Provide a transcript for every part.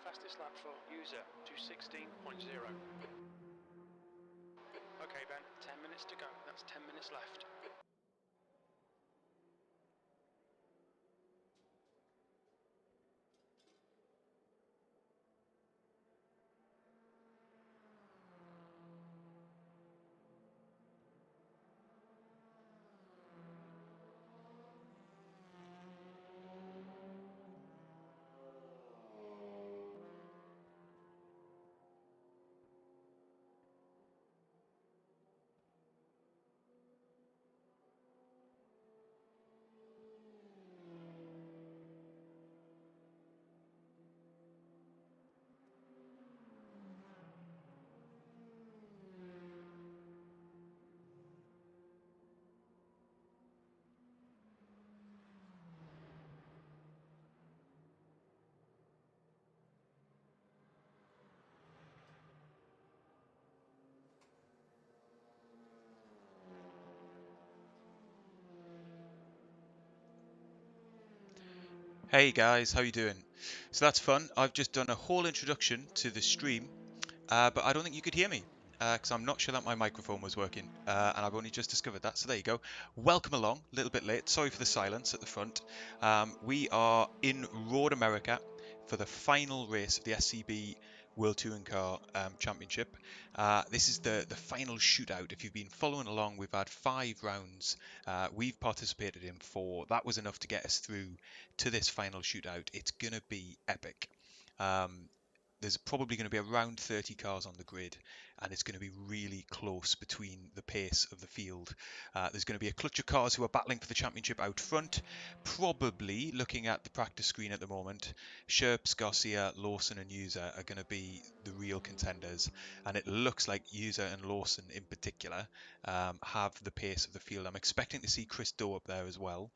Fastest lap for user to 16.0. Okay Ben, 10 minutes to go. That's 10 minutes left. Hey guys, how you doing? So that's fun. I've just done a whole introduction to the stream, but I don't think you could hear me because I'm not sure that my microphone was working, and I've only just discovered that. So there you go. Welcome along. A little bit late. Sorry for the silence at the front. We are in Road America for the final race of the SCB World Touring Car Championship. This is the final shootout. If you've been following along, we've had 5 rounds. We've participated in 4. That was enough to get us through to this final shootout. It's going to be epic. There's probably going to be around 30 cars on the grid, and it's going to be really close between the pace of the field. There's going to be a clutch of cars who are battling for the championship out front. Probably, looking at the practice screen at the moment, Sherps, Garcia, Lawson and User are going to be the real contenders, and it looks like User and Lawson in particular have the pace of the field. I'm expecting to see Chris Doe up there as well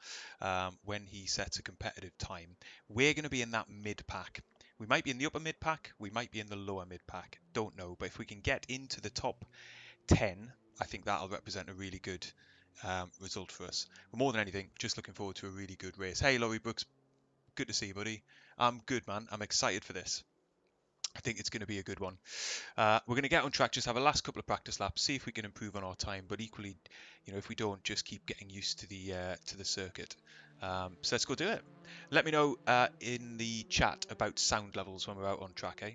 when he sets a competitive time. We're going to be in that mid-pack. We might be in the upper mid-pack, we might be in the lower mid-pack, don't know. But if we can get into the top 10, I think that'll represent a really good result for us. But more than anything, just looking forward to a really good race. Hey, Laurie Brooks, good to see you, buddy. I'm good, man. I'm excited for this. I think it's going to be a good one. We're going to get on track, just have a last couple of practice laps, see if we can improve on our time. But equally, if we don't, just keep getting used to the circuit. So let's go do it. Let me know in the chat about sound levels when we're out on track, eh?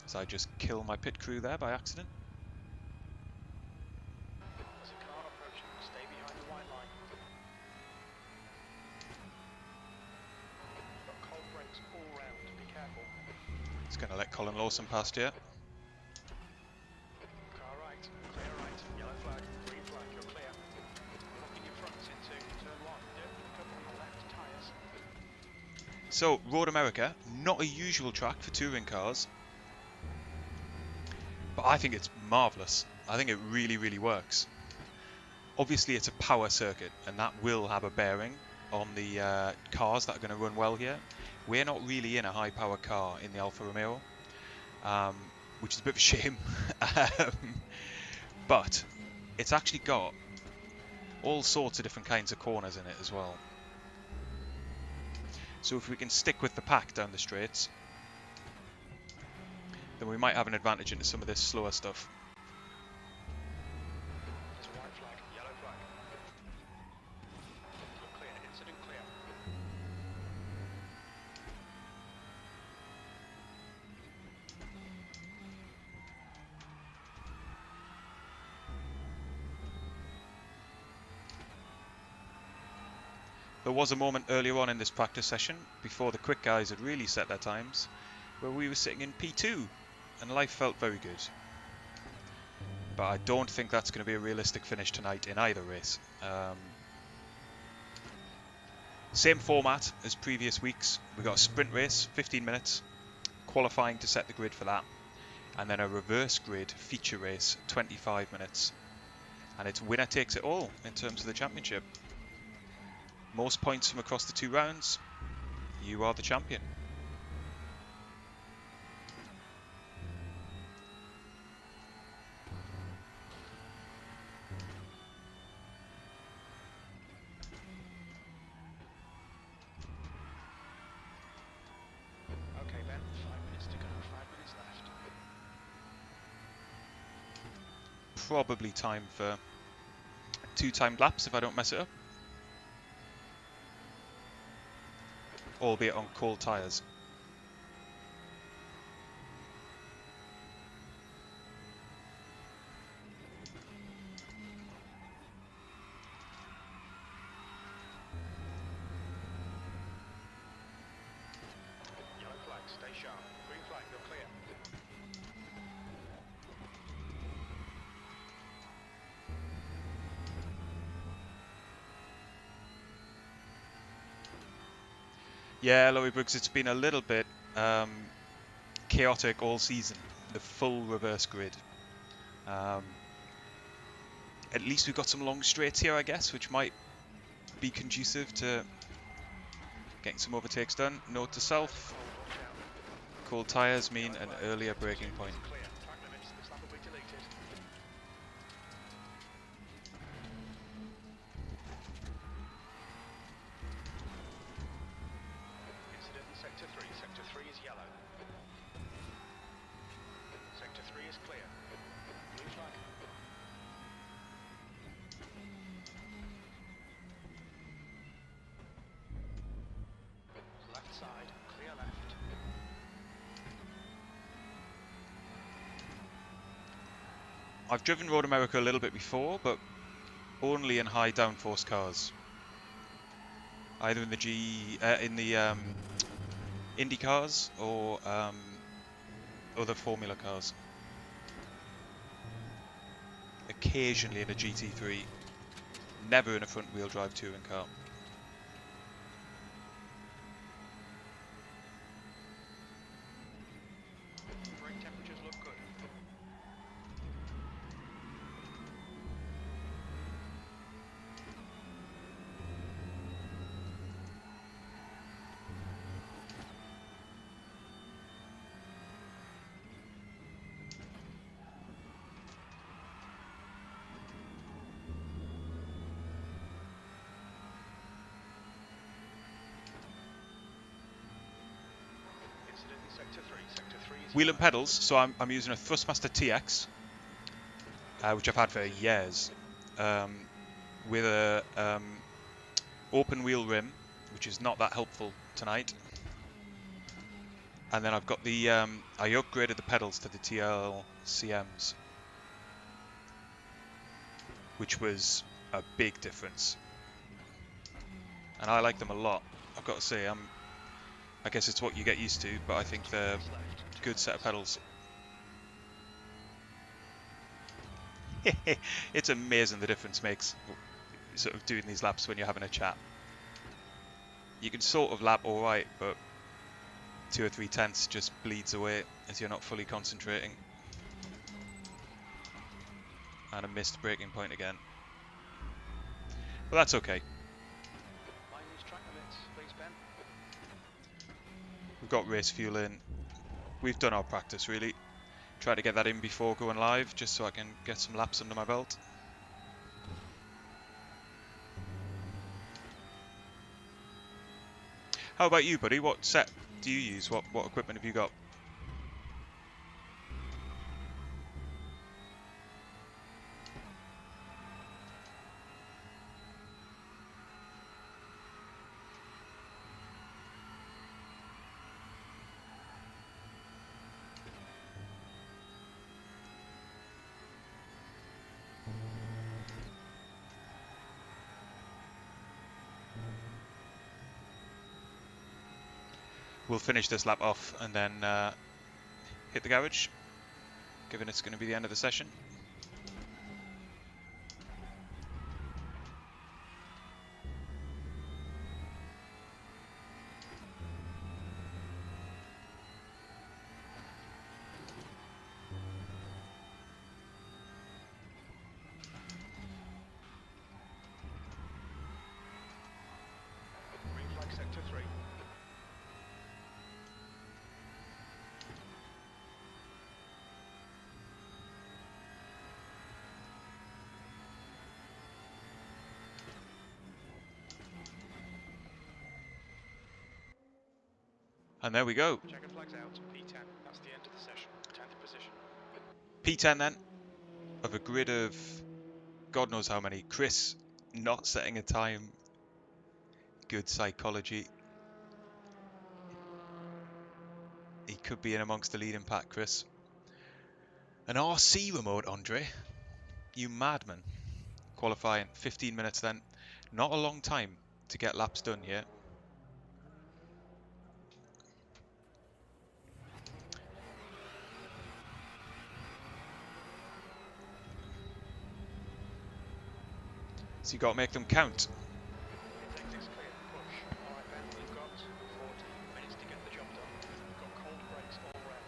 So I just kill my pit crew there by accident. There's a car approaching. Stay behind the white line. Got cold brakes all round. Be careful. It's going to let Colin Lawson past here. Car right. Clear right. Yellow flag. Green flag. You're clear. Locking your fronts into turn 1. Don't pick up on the left tyres. So, Road America, not a usual track for touring cars, but I think it's marvellous. I think it really, really works. Obviously, it's a power circuit, and that will have a bearing on the cars that are going to run well here. We're not really in a high-power car in the Alfa Romeo, which is a bit of a shame. But it's actually got all sorts of different kinds of corners in it as well. So if we can stick with the pack down the straights, then we might have an advantage into some of this slower stuff. There's a white flag. Yellow flag. You're clear. Incident clear. There was a moment earlier on in this practice session, before the quick guys had really set their times, where we were sitting in P2, and life felt very good. But I don't think that's going to be a realistic finish tonight in either race. Same format as previous weeks. We've got a sprint race, 15 minutes, qualifying to set the grid for that, and then a reverse grid feature race, 25 minutes. And it's winner takes it all in terms of the championship. Most points from across the 2 rounds, you are the champion. probably time for 2 timed laps if I don't mess it up. Albeit on cold tyres. Yellow flag, stay sharp. Green flag, you're clear. Yeah, Laurie Brooks, it's been a little bit chaotic all season. The full reverse grid. At least we've got some long straights here, I guess, which might be conducive to getting some overtakes done. Note to self, cold tyres mean an earlier braking point. Clear. Track limits, this lap will be deleted. Incident in sector 3. Sector 3 is yellow. Sector 3 is clear. Blue flag. Left side, clear left. I've driven Road America a little bit before, but only in high downforce cars. Either in the Indy cars or other Formula cars. Occasionally in a GT3, never in a front-wheel drive touring car. Brake temperatures look good. Incident in sector 3. Sector 3 is Wheel yellow. and pedals, so I'm using a Thrustmaster TX, which I've had for years, with a open wheel rim, which is not that helpful tonight. And then I've got the I upgraded the pedals to the TLCMs, which was a big difference, and I like them a lot. I've got to say, I guess it's what you get used to, but I think they're a good set of pedals. It's amazing the difference makes sort of doing these laps when you're having a chat. You can sort of lap alright, but 2 or 3 tenths just bleeds away as you're not fully concentrating. And a missed braking point again. But that's okay. Line these track limits, please, Ben. We've got race fuel in. We've done our practice really. Try to get that in before going live, just so I can get some laps under my belt. How about you, buddy? What set do you use? What equipment have you got? We'll finish this lap off and then hit the garage, given it's going to be the end of the session. Green flag, sector 3. And there we go. Checker flags out, P10. That's the end of the session. 10th position. P10 then. of a grid of God knows how many. Chris not setting a time. Good psychology. He could be in amongst the leading pack, Chris. An RC remote, Andre. You madman. Qualifying 15 minutes then. Not a long time to get laps done here. So you got to make them count. Exit's clear. Push. All right, Ben, you've got 40 minutes to get the job done. You've got cold brakes all round.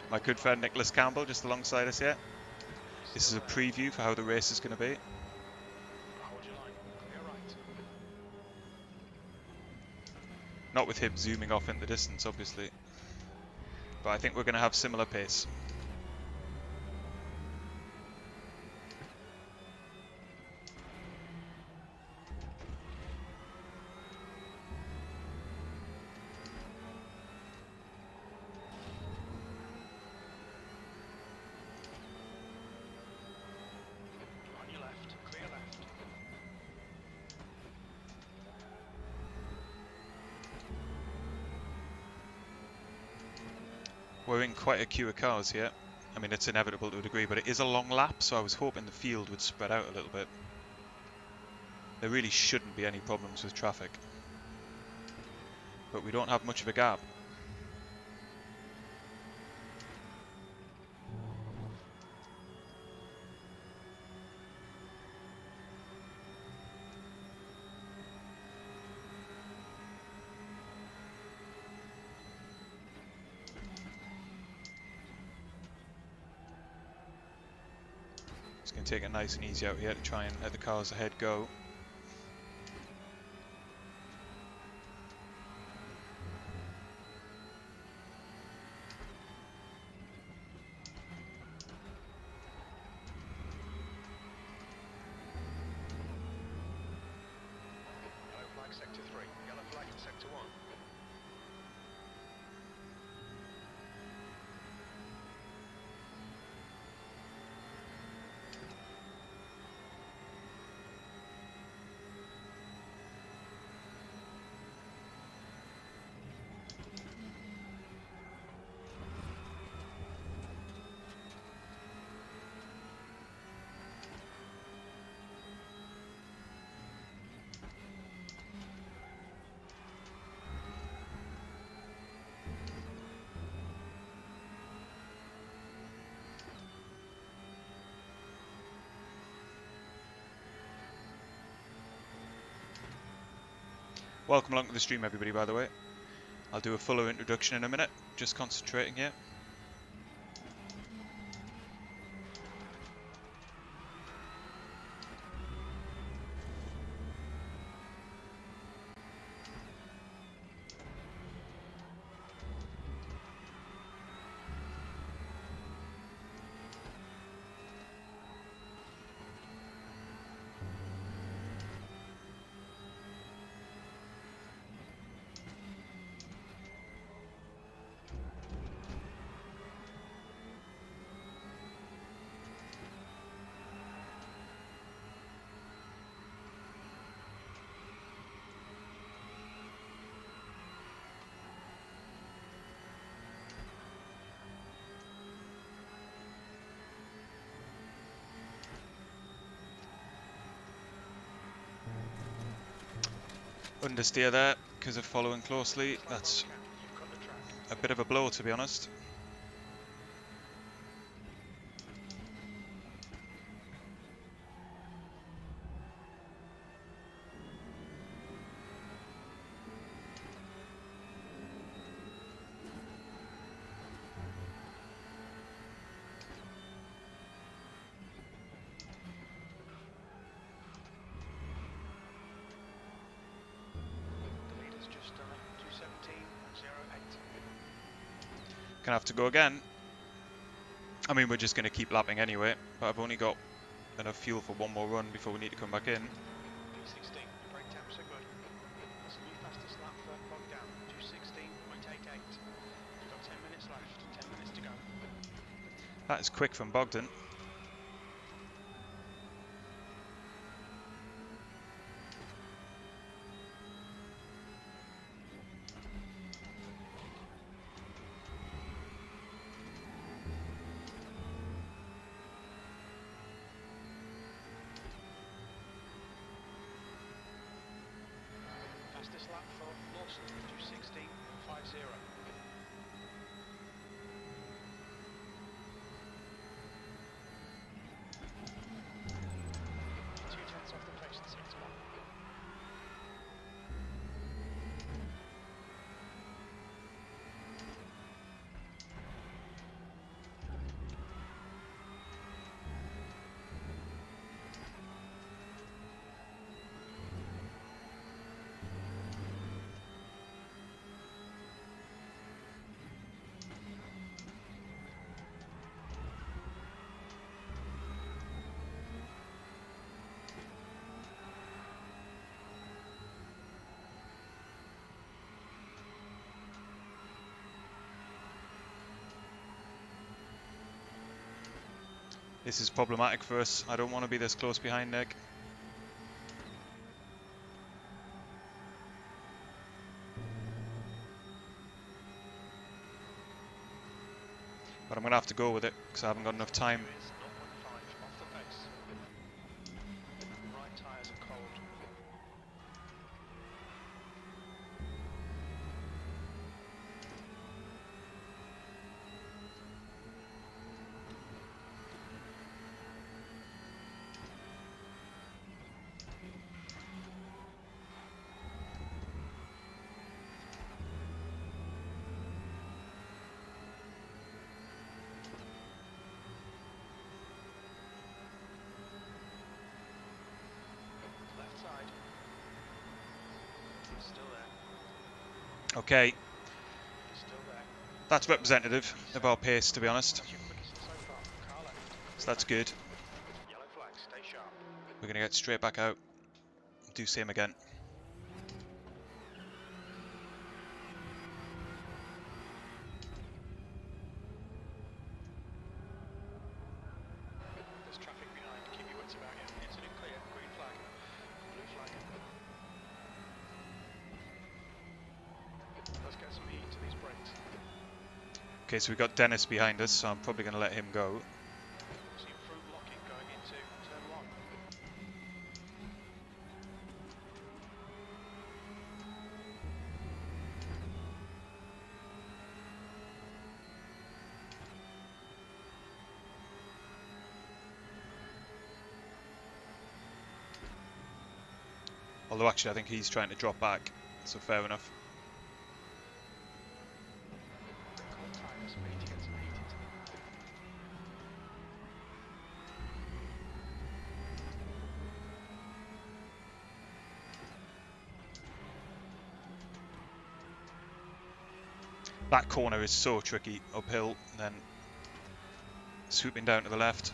My good friend Nicholas Campbell just alongside us here. This is a preview for how the race is going to be. Hold your line. Clear right. Not with him zooming off in the distance, obviously. But I think we're going to have similar pace. On your left. Clear left. We're in quite a queue of cars here. I mean, it's inevitable to a degree, but it is a long lap, so I was hoping the field would spread out a little bit. There really shouldn't be any problems with traffic. But we don't have much of a gap. Just going to take it nice and easy out here to try and let the cars ahead go. Yellow flag sector 3. Yellow flag in sector 1. Welcome along to the stream, everybody, by the way. I'll do a fuller introduction in a minute, just concentrating here. Understeer there because of following closely. That's You've cut the track. a bit of a blow, to be honest. Gonna have to go again. I mean, we're just gonna keep lapping anyway, but I've only got enough fuel for one more run before we need to come back in. P16, your brake temps are good. That's the new fastest lap for Bogdan, 2:16.88. You've got 10 minutes left, 10 minutes to go. That is quick from Bogdan. Fastest lap for Lawson, 2:16.50. 2/10 off the pace, 6-1. This is problematic for us. I don't want to be this close behind Nick. But I'm going to have to go with it because I haven't got enough time. Is 0.5 off the pace. Right tyres are cold. Left side. Still there. Okay, Still there. that's representative of our pace, to be honest. That's your quickest so far. Car left. So that's good. Yellow flag, stay sharp. We're going to get straight back out. Do same again. There's traffic behind. Keep your wits about you. Incident clear. Green flag. Blue flag. Let's get some heat to these brakes. Okay, so we've got Dennis behind us, so I'm probably going to let him go. See front locking going into turn 1. Although actually I think he's trying to drop back, so fair enough. Cold tyres. We need to get some heat into them. That corner is so tricky uphill, and then swooping down to the left.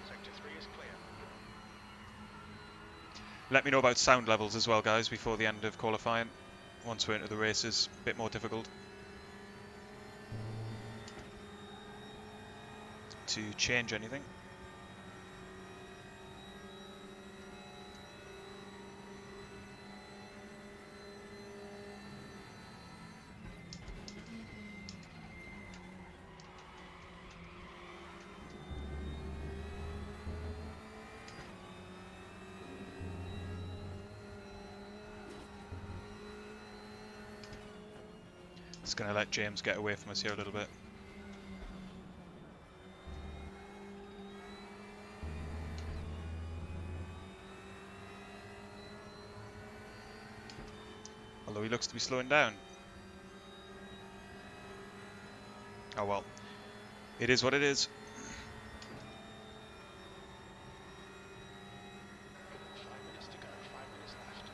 Sector 3 is clear. Let me know about sound levels as well, guys, before the end of qualifying. Once we're into the races, a bit more difficult to change anything. It's going to let James get away from us here a little bit. Although he looks to be slowing down. Oh well. It is what it is. 5 minutes to go, 5 minutes left.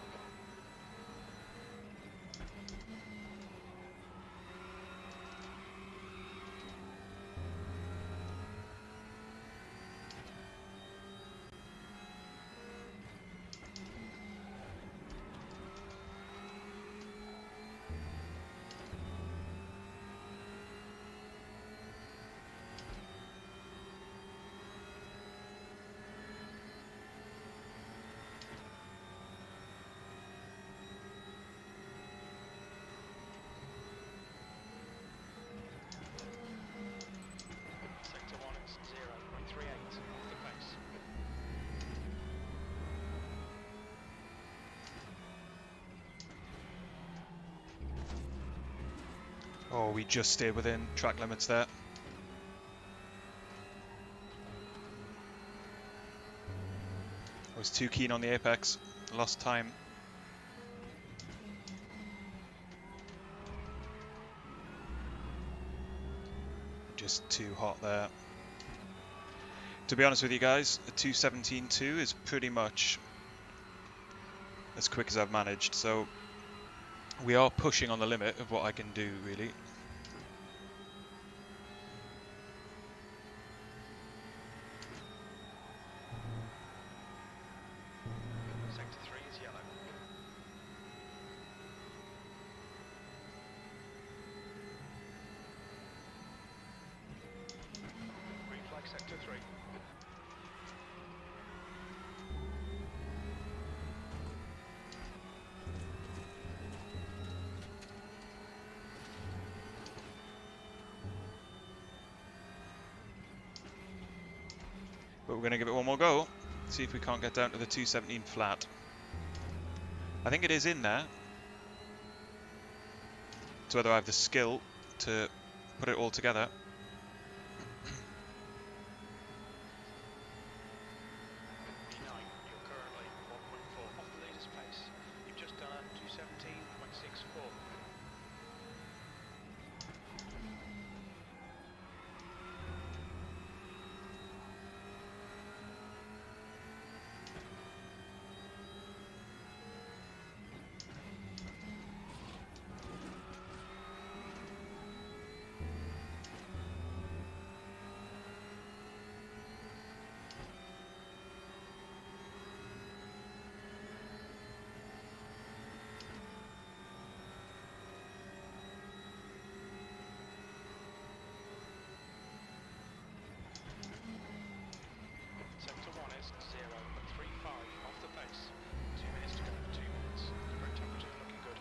Sector 1 is 0.38 off the pace. Oh, we just stayed within track limits there. I was too keen on the apex. Lost time. Just too hot there. To be honest with you guys, a 2:17.2 is pretty much as quick as I've managed, so we are pushing on the limit of what I can do, really. Sector 3 is yellow. Green flag sector 3. But we're going to give it one more go. See if we can't get down to the 2:17 flat. I think it is in there. It's whether I have the skill to put it all together. P9, you're currently 1.4 off the leader's pace. You've just done a 2:17.64. Sector 1 is 0.35 off the pace. 2 minutes to go, 2 minutes. The brake temperature is looking good.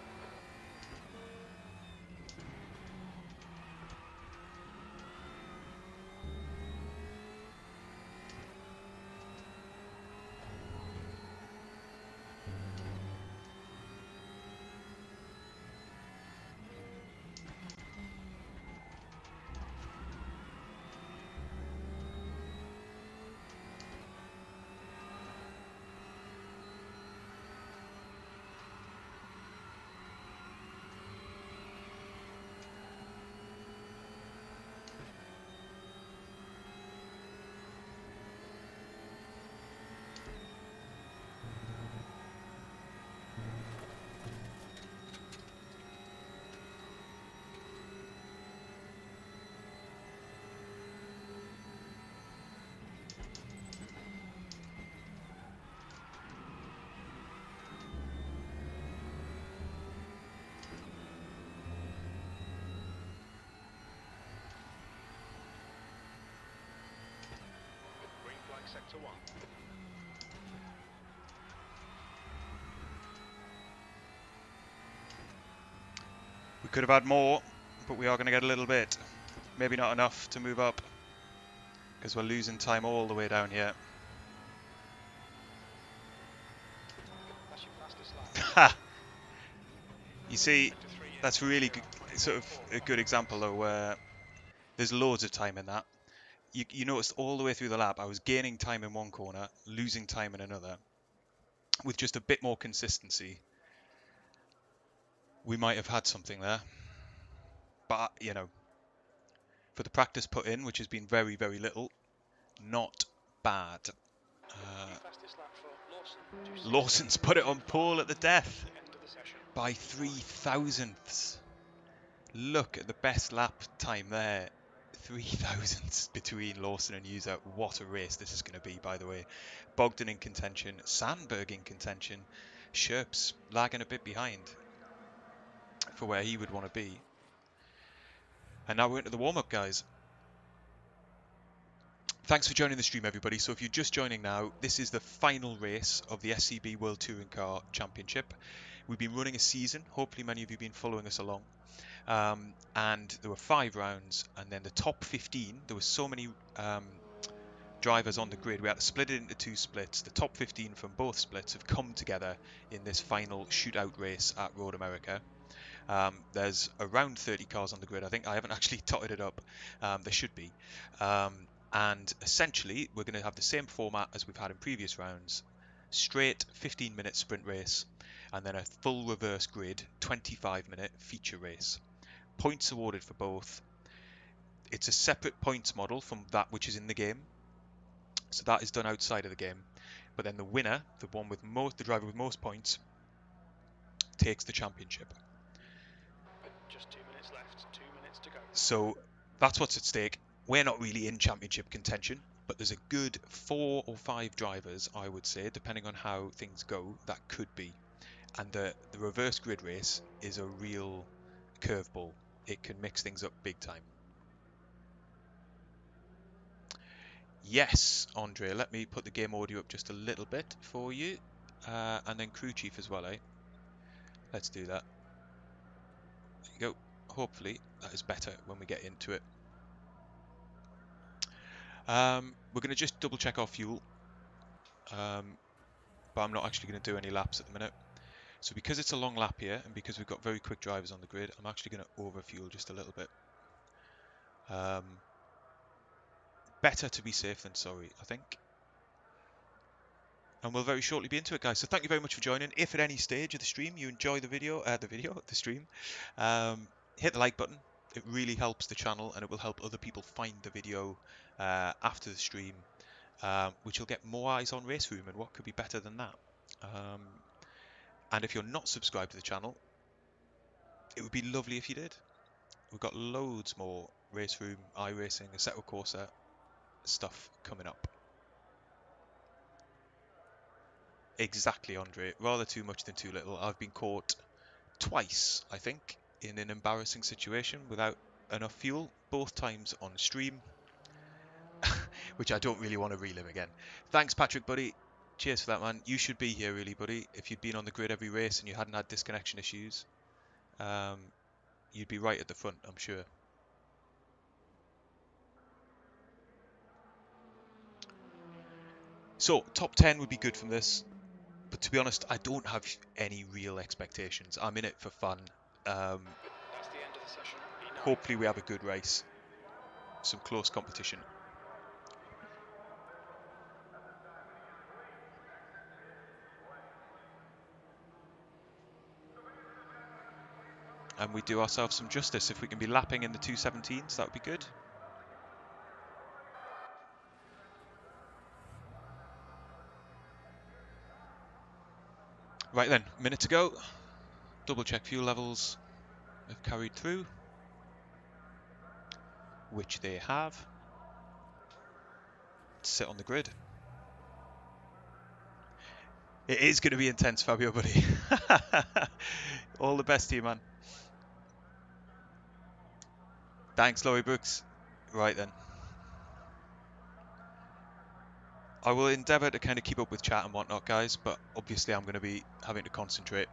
Green flag sector 1. We could have had more, but we are going to get a little bit. Maybe not enough to move up, because we're losing time all the way down here. That's your fastest lap. Ha! You see, Sector 3 is that's really good, sort of 0.4 a good example though, where there's loads of time in that. You noticed all the way through the lap, I was gaining time in one corner, losing time in another. With just a bit more consistency, we might have had something there. But, you know, for the practice put in, which has been very, very little, not bad. Lawson's put it on pole at the death by 3 thousandths. Look at the best lap time there. 3 thousandths between Lawson and User. What a race this is going to be, by the way. Bogdan in contention, Sandberg in contention, Sherp's lagging a bit behind for where he would want to be. And now we're into the warm-up, guys. Thanks for joining the stream, everybody. So if you're just joining now, this is the final race of the SCB World Touring Car Championship. We've been running a season. Hopefully many of you have been following us along. And there were 5 rounds, and then the top 15, there were so many drivers on the grid, we had to split it into 2 splits. The top 15 from both splits have come together in this final shootout race at Road America. There's around 30 cars on the grid. I think I haven't actually totted it up. There should be. And essentially, we're going to have the same format as we've had in previous rounds. Straight 15-minute sprint race, and then a full reverse grid 25-minute feature race. Points awarded for both. It's a separate points model from that which is in the game. So that is done outside of the game. But then the winner, the driver with most points, takes the championship. Just 2 minutes left, 2 minutes to go. So that's what's at stake. We're not really in championship contention, but there's a good 4 or 5 drivers, I would say, depending on how things go, that could be. And the reverse grid race is a real curveball. It can mix things up big time. Yes, Andre, let me put the game audio up just a little bit for you. And then crew chief as well, eh? Let's do that. There you go. Hopefully that is better when we get into it. We're going to just double check our fuel. But I'm not actually going to do any laps at the minute. So because it's a long lap here, and because we've got very quick drivers on the grid, I'm actually going to overfuel just a little bit. Better to be safe than sorry, I think. And we'll very shortly be into it, guys. So thank you very much for joining. If at any stage of the stream you enjoy the stream, hit the like button. It really helps the channel, and it will help other people find the video after the stream, which will get more eyes on Race Room, and what could be better than that? And if you're not subscribed to the channel, it would be lovely if you did. We've got loads more Race Room, iRacing, Assetto Corsa stuff coming up. Exactly, Andre. Rather too much than too little. I've been caught twice, I think, in an embarrassing situation without enough fuel, both times on stream, which I don't really want to relive again. Thanks, Patrick, buddy. Cheers for that, man. You should be here, really, buddy. If you'd been on the grid every race and you hadn't had disconnection issues, you'd be right at the front, I'm sure. So, top 10 would be good from this. But to be honest, I don't have any real expectations. I'm in it for fun. That's the end of the session. Hopefully we have a good race. Some close competition. And we do ourselves some justice. If we can be lapping in the 217s, that would be good. Right then, minute to go. Double check fuel levels have carried through, which they have. Sit on the grid. It is going to be intense, Fabio, buddy. All the best to you, man. Thanks, Laurie Brooks. Right then. I will endeavour to kind of keep up with chat and whatnot, guys, but obviously I'm going to be having to concentrate.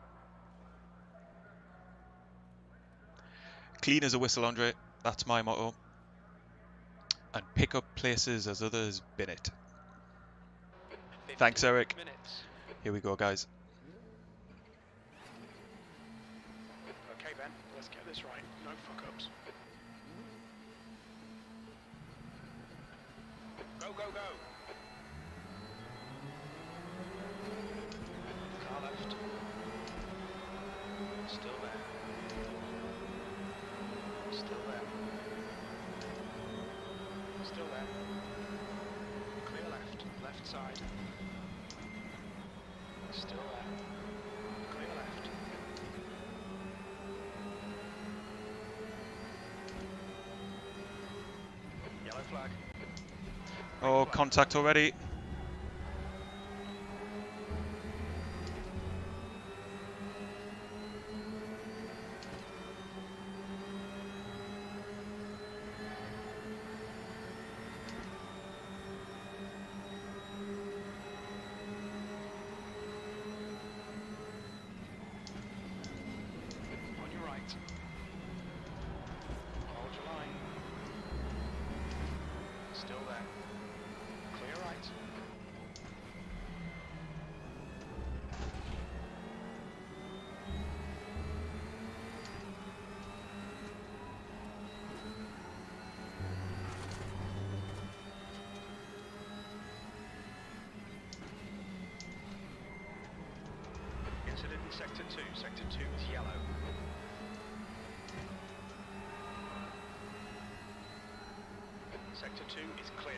Clean as a whistle, Andre. That's my motto. And pick up places as others bin it. Thanks, Eric. Here we go, guys. Okay, Ben, let's get this right. No fuck-ups. Go, go, go. Car left. Still there. Still there. Clear left. Left side. Still there. Clear left. Yellow flag. Oh, contact already. On your right. Hold your line. Still there. Clear right. Incident in Sector 2. Sector 2 is yellow. Sector 2 is clear.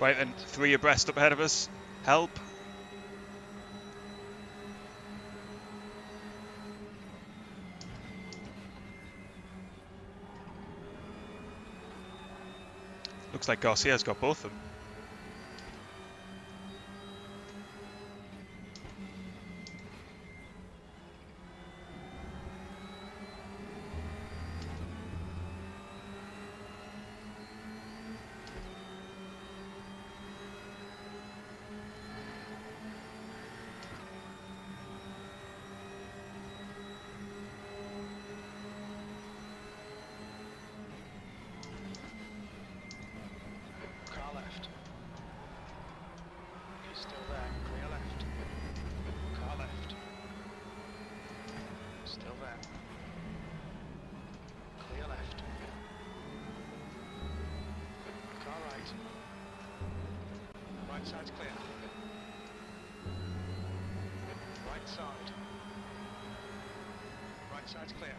Right then, 3 abreast up ahead of us. Help. Looks like Garcia's got both of them. Car left. He's still there. Clear left. Car left. Still there. Clear left. Car right. Right side's clear. Right side. Right side's clear.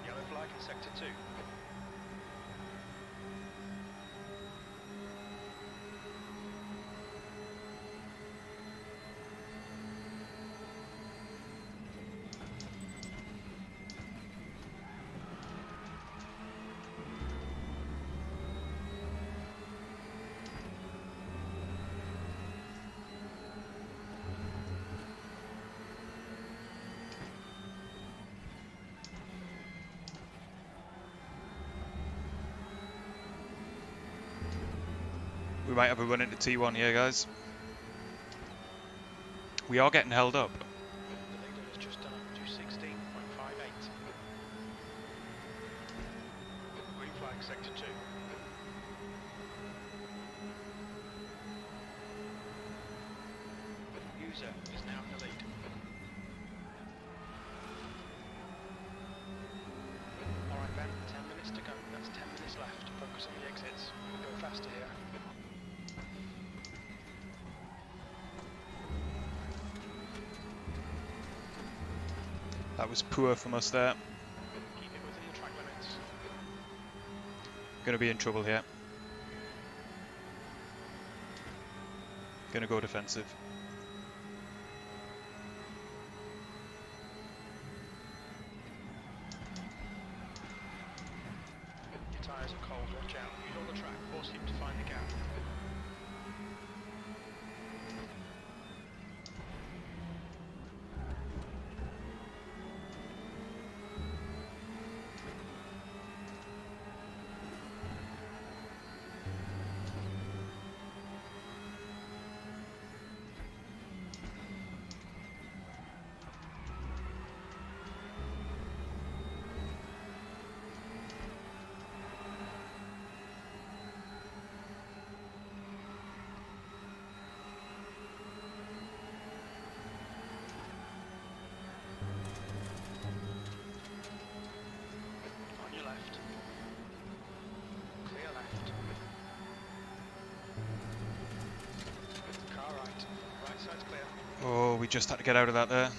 Yellow flag in Sector 2. We might have a run into T1 here, guys. We are getting held up. The leader has just done 216.58. Green flag Sector 2. User is now in the lead. Alright Ben, 10 minutes to go. That's 10 minutes left. Focus on the exits. Go faster here. That was poor from us there. Keep it within the track limits. Going to be in trouble here. Going to go defensive. Your tyres are cold, watch out. Use all the track, force him to find the gap. On your left. Clear left. Car right. Right side's clear. Oh, we just had to get out of that there.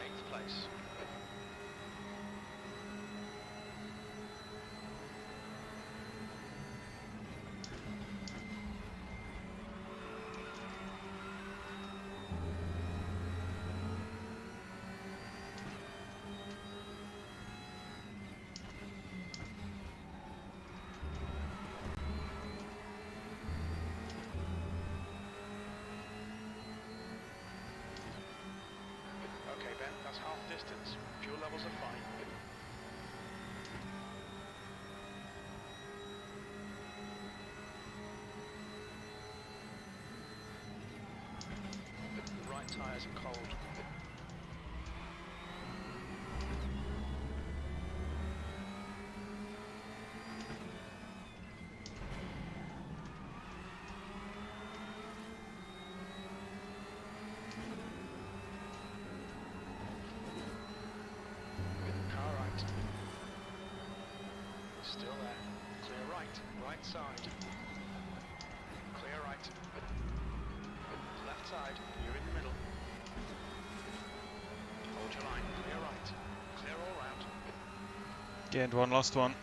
Eighth place. Okay, Ben, that's half distance. Fuel levels are fine. The right tyres are cold. Car right. Still there. Clear right. Right side. Clear right. Left side. You're in the middle. Hold your line. Clear right. Clear all round. Gained one, lost one.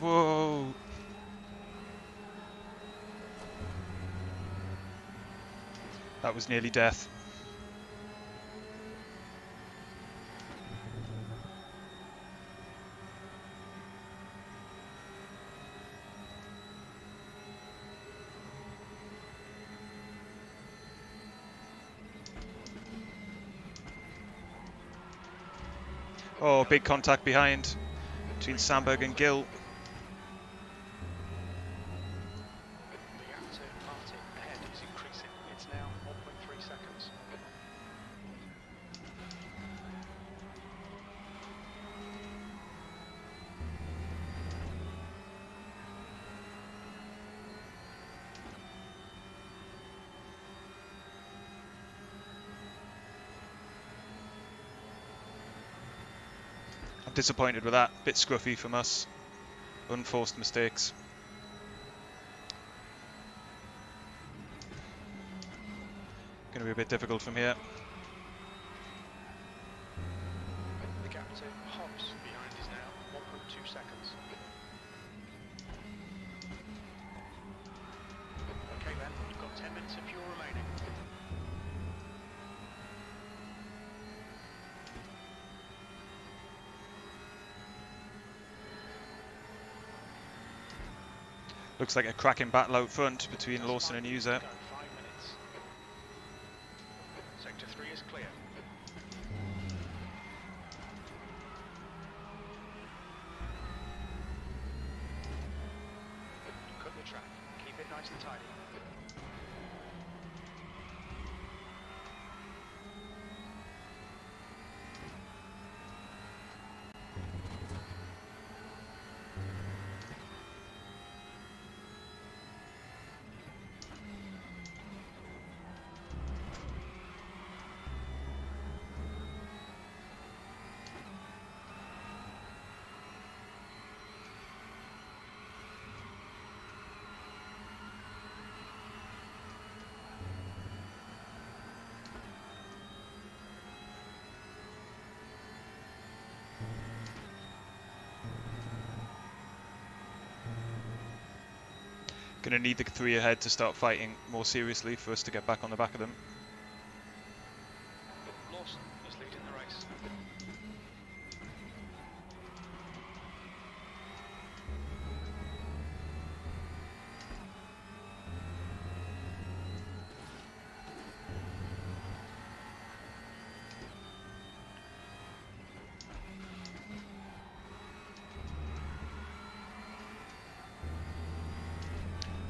Whoa. That was nearly death. Oh, big contact behind between Sandberg and Gill. The gap to Martin ahead is increasing. It's now 1.3 seconds. I'm disappointed with that. Bit scruffy from us. Unforced mistakes. Going to be a bit difficult from here. The gap to Hobbs behind is now 1.2 seconds. Okay then, you've got 10 minutes of fuel remaining. Looks like a cracking battle out front between Lawson and User. 5 minutes. Sector 3 is clear. nice and tidy. Gonna need the 3 ahead to start fighting more seriously for us to get back on the back of them. Lawson is leading the race.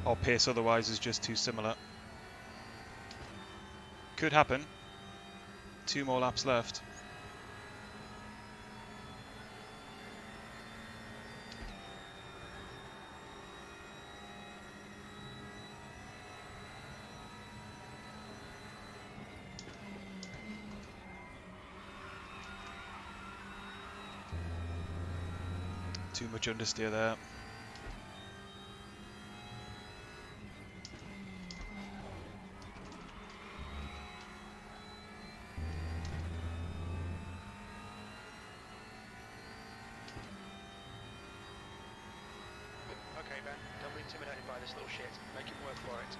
Our pace otherwise is just too similar. Could happen. 2 more laps left. Too much understeer there. Okay, Ben, don't be intimidated by this little shit. Make him work for it.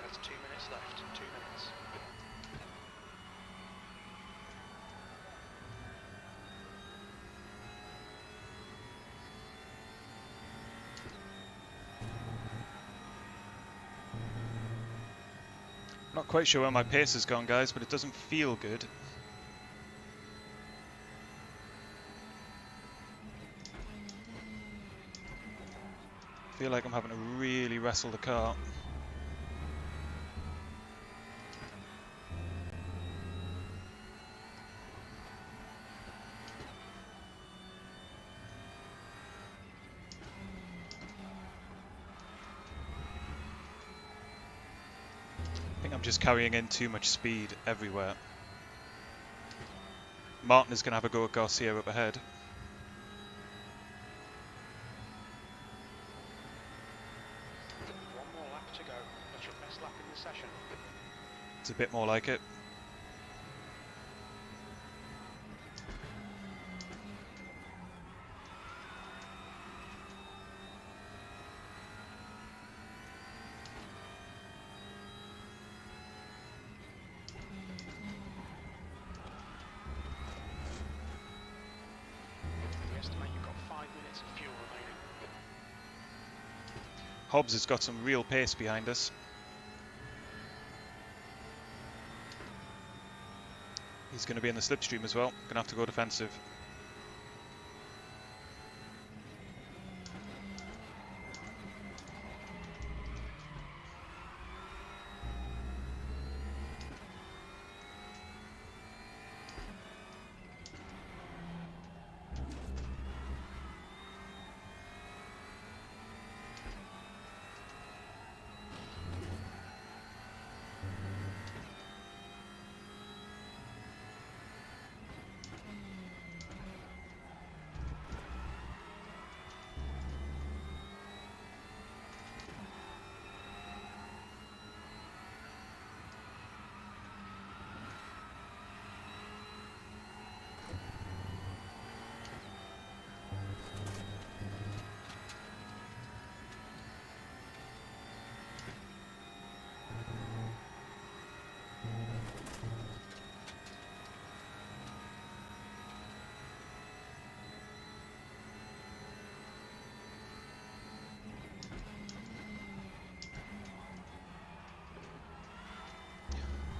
That's 2 minutes left. 2 minutes. Not quite sure where my pace has gone, guys, but it doesn't feel good. Feel like I'm having to really wrestle the car. I think I'm just carrying in too much speed everywhere. Martin is going to have a go at Garcia up ahead. One more lap to go. That's your best lap in the session. It's a bit more like it. We estimate you've got 5 minutes of fuel remaining. Hobbs has got some real pace behind us. He's going to be in the slipstream as well. Going to have to go defensive.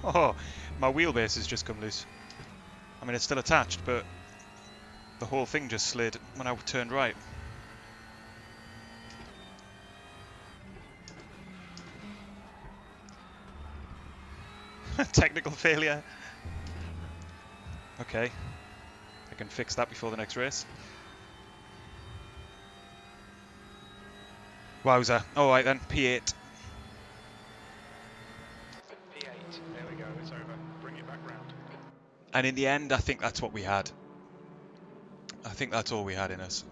Oh, my wheelbase has just come loose. I mean, it's still attached, but the whole thing just slid when I turned right. Technical failure. Okay, I can fix that before the next race. Wowza. Alright then, P8. P8. There we go. It's over. Bring it back round. And in the end, I think that's what we had. I think that's all we had in us.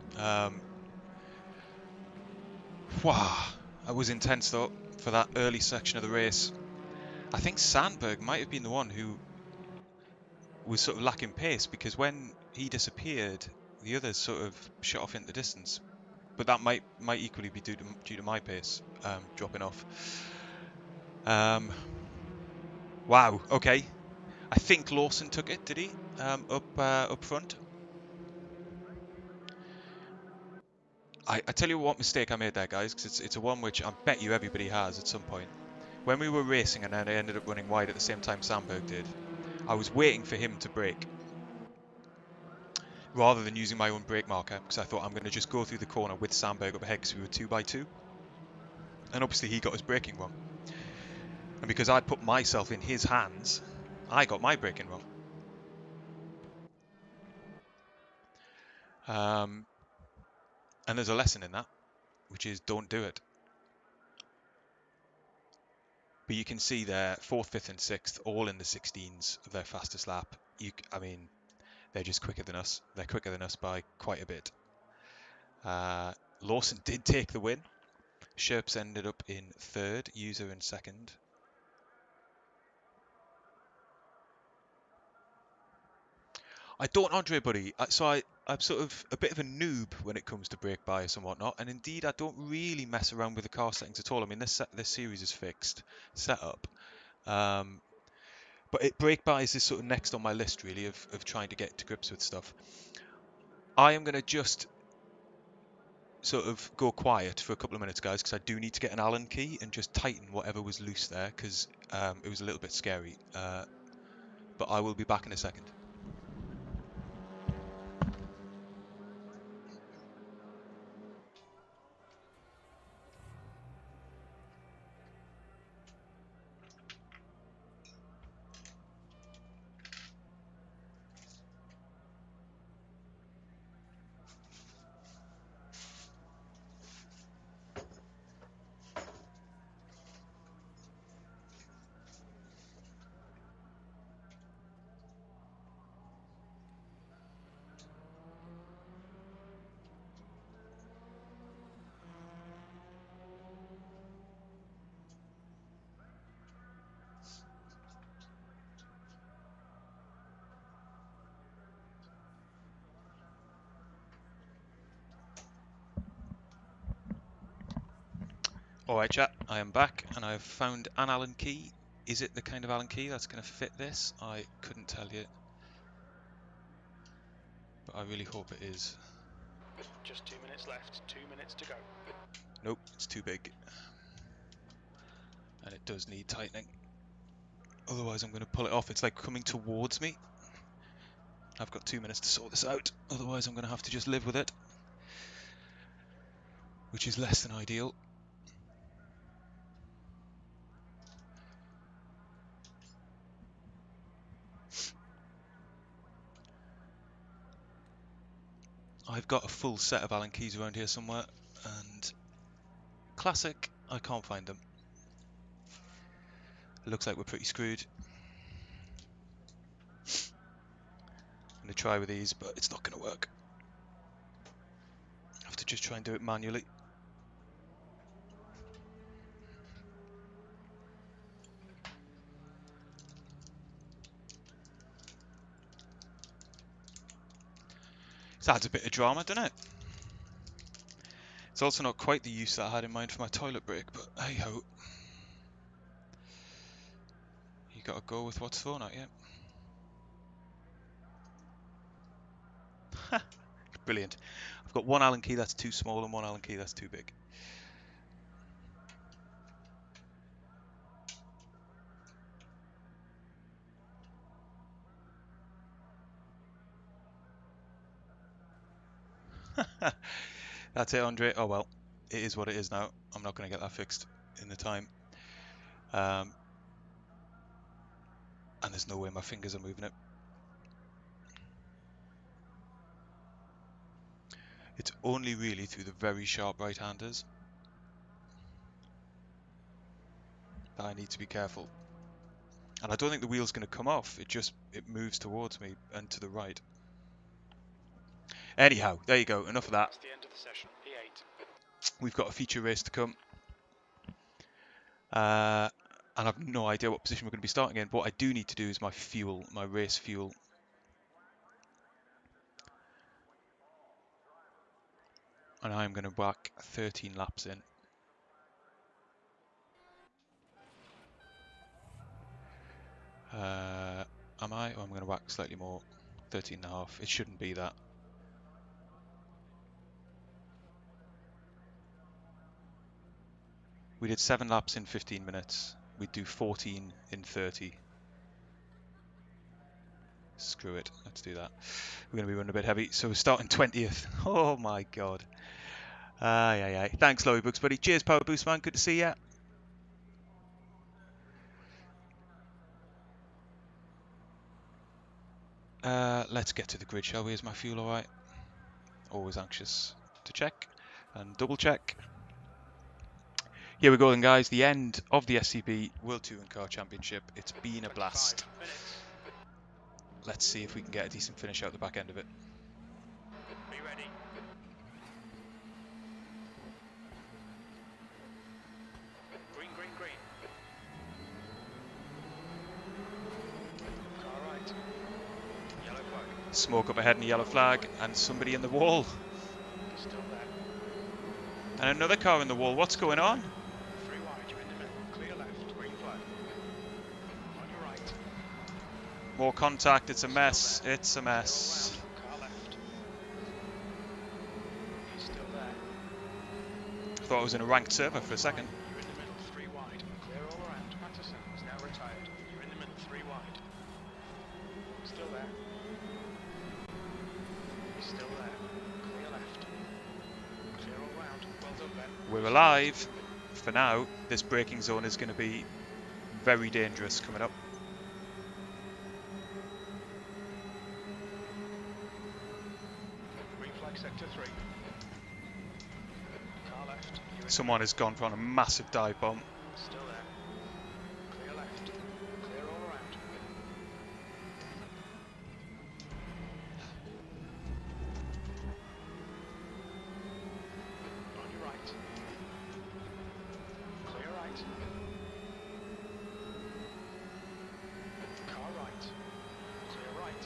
Wow, that was intense though, for that early section of the race. I think Sandberg might have been the one who was sort of lacking pace, because when he disappeared, the others sort of shot off into the distance. But that might equally be due to my pace dropping off. Wow. Okay. I think Lawson took it. Did he? Up front. I tell you what mistake I made there, guys, because it's a one which I bet you everybody has at some point. When we were racing and then I ended up running wide at the same time Sandberg did, I was waiting for him to brake rather than using my own brake marker, because I thought I'm going to just go through the corner with Sandberg up ahead because we were 2x2. And obviously he got his braking wrong. And because I'd put myself in his hands, I got my braking wrong. And there's a lesson in that, which is don't do it. But you can see there, 4th, 5th and 6th, all in the 16s of their fastest lap. I mean, they're just quicker than us. They're quicker than us by quite a bit. Lawson did take the win. Sherps ended up in 3rd, User in 2nd. I don't, Andre, buddy. I'm sort of a bit of a noob when it comes to brake bias and whatnot, and indeed I don't really mess around with the car settings at all. I mean, this series is fixed setup, but brake bias is sort of next on my list, really, of trying to get to grips with stuff. I am going to just sort of go quiet for a couple of minutes, guys, because I do need to get an Allen key and just tighten whatever was loose there, because it was a little bit scary. But I will be back in a second. Alright chat, I am back and I've found an Allen key. Is it the kind of Allen key that's going to fit this? I couldn't tell you, but I really hope it is. Just 2 minutes left. 2 minutes to go. Nope, it's too big. And it does need tightening. Otherwise I'm going to pull it off. It's like coming towards me. I've got 2 minutes to sort this out. Otherwise I'm going to have to just live with it, which is less than ideal. I've got a full set of Allen keys around here somewhere, and classic, I can't find them. It looks like we're pretty screwed. I'm going to try with these, but it's not going to work. I have to just try and do it manually. This adds a bit of drama, doesn't it? It's also not quite the use that I had in mind for my toilet break, but hey ho. You gotta go with what's thrown at you. Brilliant. I've got one Allen key that's too small and one Allen key that's too big. That's it, Andre. Oh well, it is what it is now. I'm not going to get that fixed in the time. And there's no way my fingers are moving it. It's only really through the very sharp right-handers that I need to be careful. And I don't think the wheel's going to come off. It moves towards me and to the right. Anyhow, there you go. Enough of that. That's the end of the session. P8. We've got a feature race to come. And I've no idea what position we're going to be starting in. What I do need to do is my fuel, my race fuel. And I'm going to whack 13 laps in. Am I? Oh, I'm going to whack slightly more. 13 and a half. It shouldn't be that. We did 7 laps in 15 minutes. We'd do 14 in 30. Screw it. Let's do that. We're going to be running a bit heavy. So we're starting 20th. Oh my god. Aye, aye, aye. Thanks, Lowy Books, buddy. Cheers, Power Boost, man. Good to see ya. Let's get to the grid, shall we? Is my fuel alright? Always anxious to check and double check. Here we go then, guys. The end of the SCB World Touring Car Championship. It's been a blast. Let's see if we can get a decent finish out the back end of it. Be ready. Green, green, green. Car right. Yellow flag. Smoke up ahead and a yellow flag, and somebody in the wall. Still there. And another car in the wall. What's going on? 3 wide, you're in the middle. Clear left, green flag. On your right. More contact. It's a mess. It's a mess. Car left. He's still there. Thought I was in a ranked server for a second. You're in the middle, 3 wide. Clear all around. Patterson is now retired. You're in the middle, 3 wide. Still there. He's still there. Clear left. Clear all round. Well done, Ben. We're alive. For now, this braking zone is going to be very dangerous coming up. Green flag sector 3. Car left. Someone has gone for a massive dive bomb. Still there. Clear left. Clear all around. On your right. Clear right. Car right. Clear right.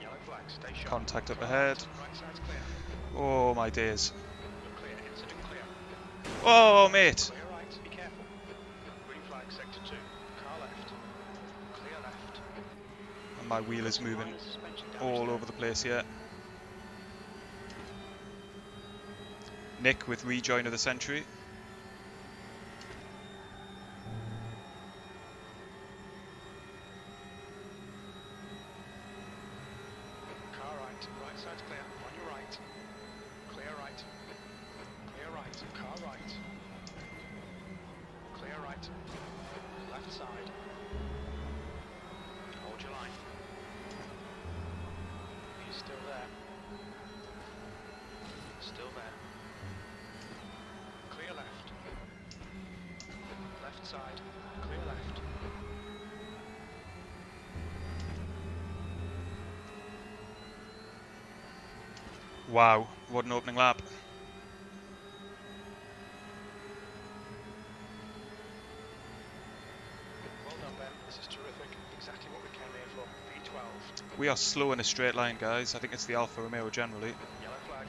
Yellow flag, stay sharp. Contact up ahead. Right side's clear. Oh my days. You're clear, incident clear. Oh mate. Clear right, be careful. Green flag, sector 2. Car left. Clear left. And my wheel is moving all over the place here. Nick with rejoin of the century. Car right, right side's clear. On your right. Clear right. Clear right. Car right. Clear right. Left side. Hold your line. He's still there. Still there. Clear left. Left side. Clear left. Wow, what an opening lap. Well done, Ben. This is terrific. Exactly what we came here for. V12. We are slow in a straight line, guys. I think it's the Alfa Romeo generally. Yellow flag.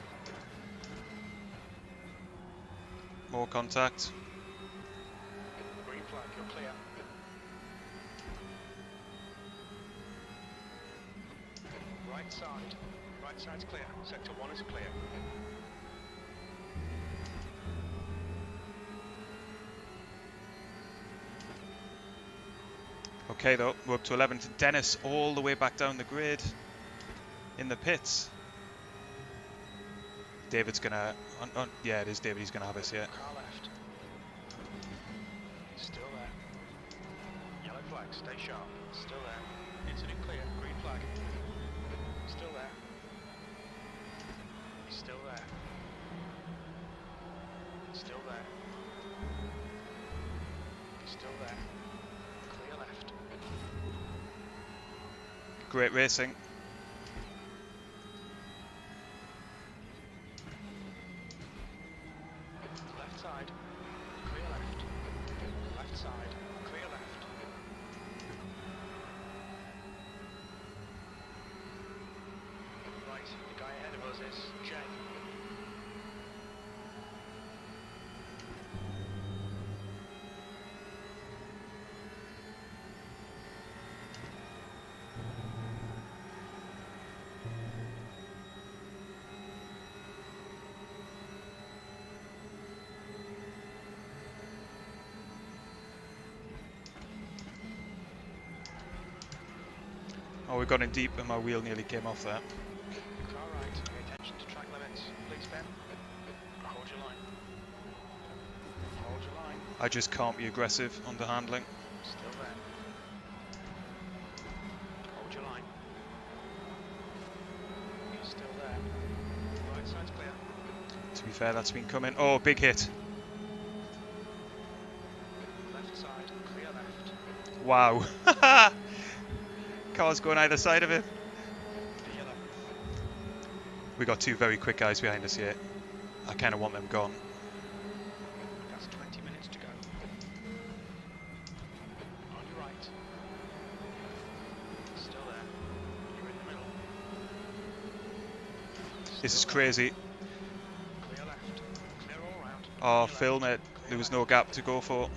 More contact. Green flag. You're clear. Right side. Right side's clear. Sector 1 is clear. Okay though, we're up to 11th. Dennis all the way back down the grid in the pits. David's gonna. Yeah, it is David. He's gonna have us. Yeah. Car left. Still there. Yellow flag, stay sharp. Still there. Incident clear, green flag. Still there. He's still there. Still there. He's still there. Clear left. Great racing. Left side. Clear left. Left side. Clear left. Right, the guy ahead of us is Jay. Oh, we got in deep and my wheel nearly came off there. Car right, pay attention to track limits. Please, Ben. Hold your line. Hold your line. I just can't be aggressive on the handling. Still there. Hold your line. He's still there. Right side's clear. To be fair, that's been coming. Oh, big hit. Left side, clear left. Wow. Cars going either side of it. Yellow. We got two very quick guys behind us here. I kind of want them gone. That's 20 minutes to go. On your right. Still there. You're in the middle. This is Still there. crazy. Clear left. Clear all round. Oh, On your film left. it. Clear There was left. no gap to go for.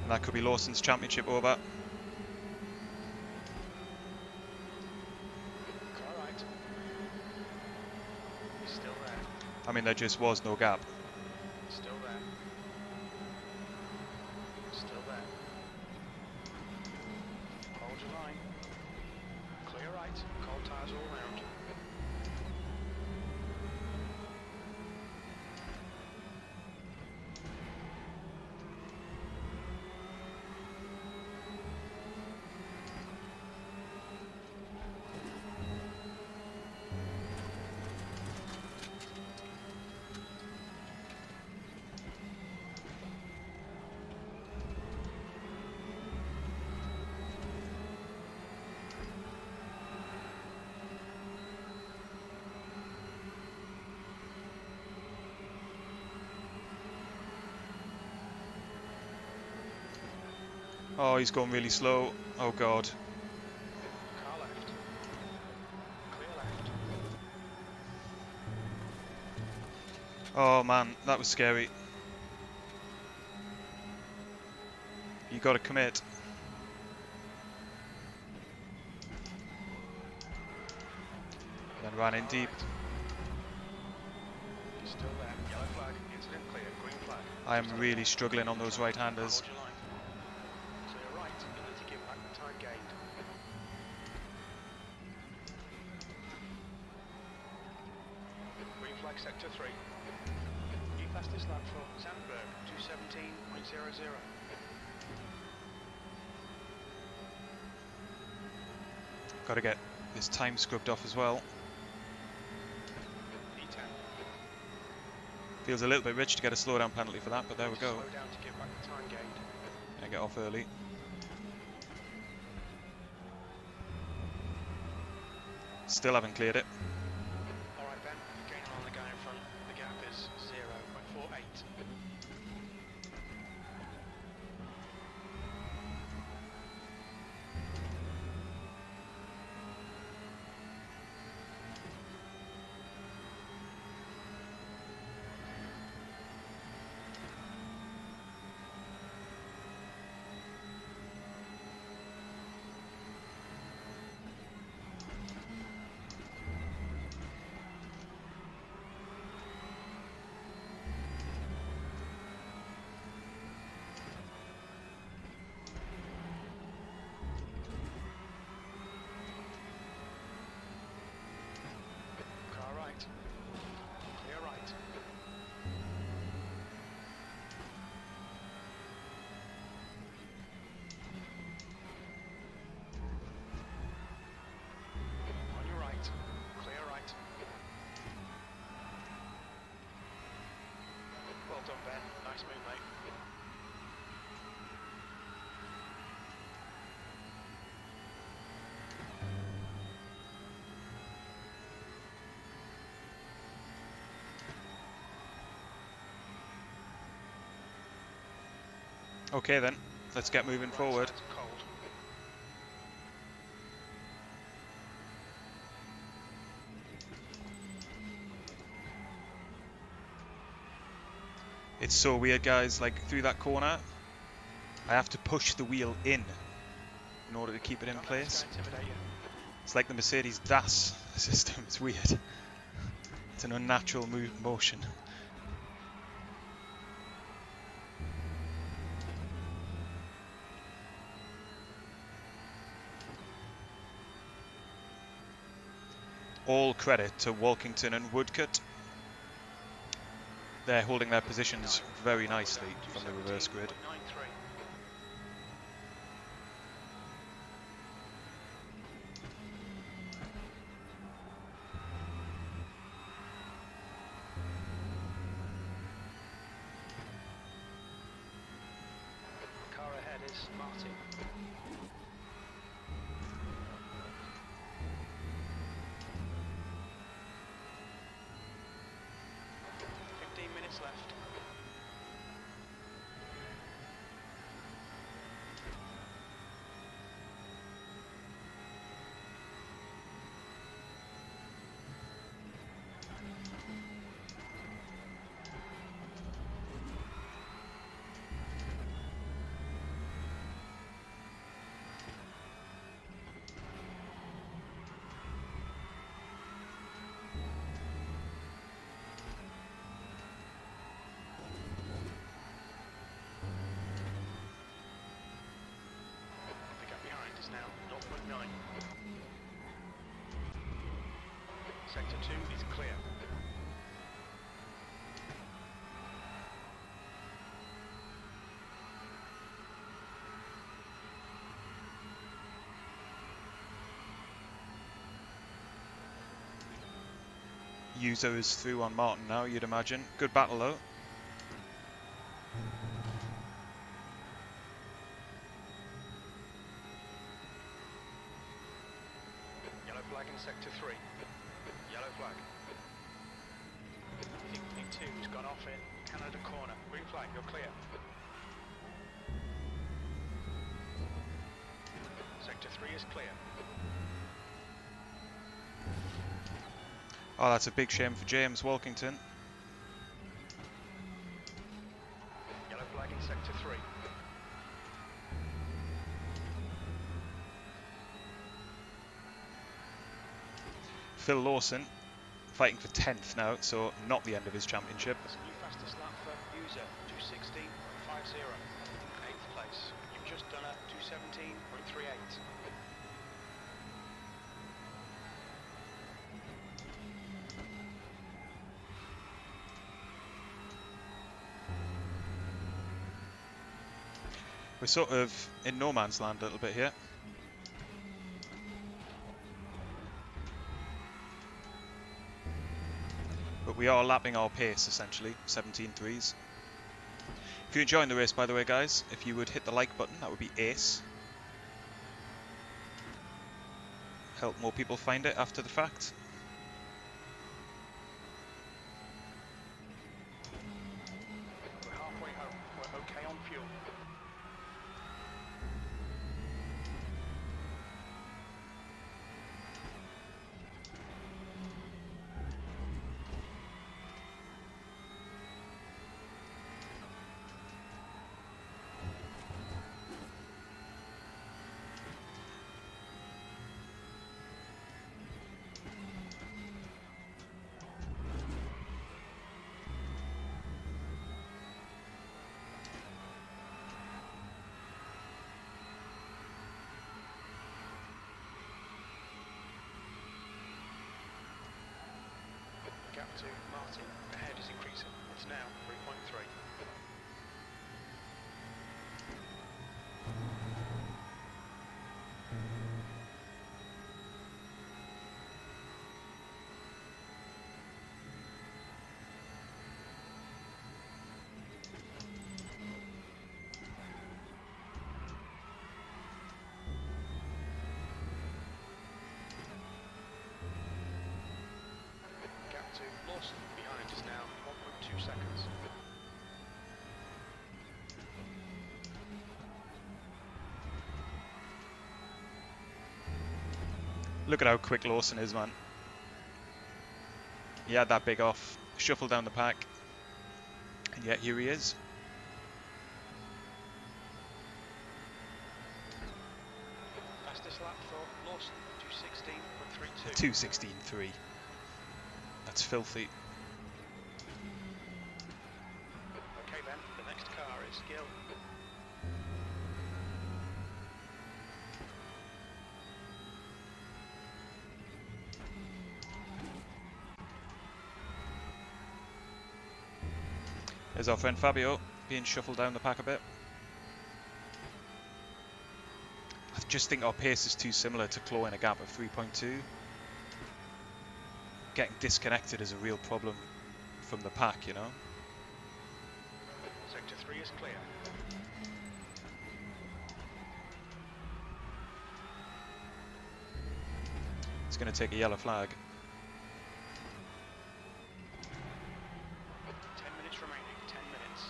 And that could be Lawson's championship over. Car right. He's still there. I mean, there just was no gap. Still there. Still there. Hold your line. Clear right. Cold tyres all round. Oh, he's going really slow. Oh, God. Car left. Clear left. Oh, man. That was scary. You got to commit. Then ran in deep. He's still there. Yellow flag. Incident clear. Green flag. I am really struggling on those right-handers. Hold your line. Clear right. You need to give back the time gained. Green flag sector 3. You fastest lap for Sandberg, 217.00. Got to get this time scrubbed off as well. E10. Feels a little bit rich to get a slowdown penalty for that, but there we go. Slow down to give back the time gained. I get off early. Still haven't cleared it. Alright Ben, you're gaining on the guy in front. The gap is 0.48. done, Ben. Nice move, mate. Okay then, let's get moving Right forward. side's cold. It's so weird, guys, like through that corner, I have to push the wheel in order to keep it in Don't let this place. guy intimidate you. It's like the Mercedes DAS system, it's weird. It's an unnatural motion. All credit to Walkington and Woodcut. They're holding their positions very nicely from the reverse grid. 217.93. Car ahead is Martin. Minutes left. The gap behind is now 0.9. Sector 2 is clear. Yuzo is through on Martin now, you'd imagine. Good battle though. Yellow flag in sector 3. Yellow flag. P2's gone off in Canada corner. Green flag, you're clear. Sector 3 is clear. Oh, that's a big shame for James Walkington. Yellow flag in sector 3. Phil Lawson fighting for 10th now, so not the end of his championship. That's a new fastest lap for user, 216.50. 8th place. You've just done a 217.38. We're sort of in no man's land a little bit here. But we are lapping our pace essentially, 17.3s. If you're enjoying the race, by the way, guys, if you would hit the like button, that would be ace. Help more people find it after the fact. We're halfway home. We're okay on fuel. Gap to Martin ahead is increasing. It's now 3.3. 2. Lawson behind us now, 1.2 seconds. Look at how quick Lawson is, man. He had that big off, shuffle down the pack, and yet here he is. Fastest lap for Lawson, 2:16.32. 2:16.3. That's filthy. Okay Ben, the next car is Gill. There's our friend Fabio being shuffled down the pack a bit. I just think our pace is too similar to clawing a gap of 3.2. Getting disconnected is a real problem from the pack, you know. Sector 3 is clear. It's going to take a yellow flag. 10 minutes remaining, 10 minutes.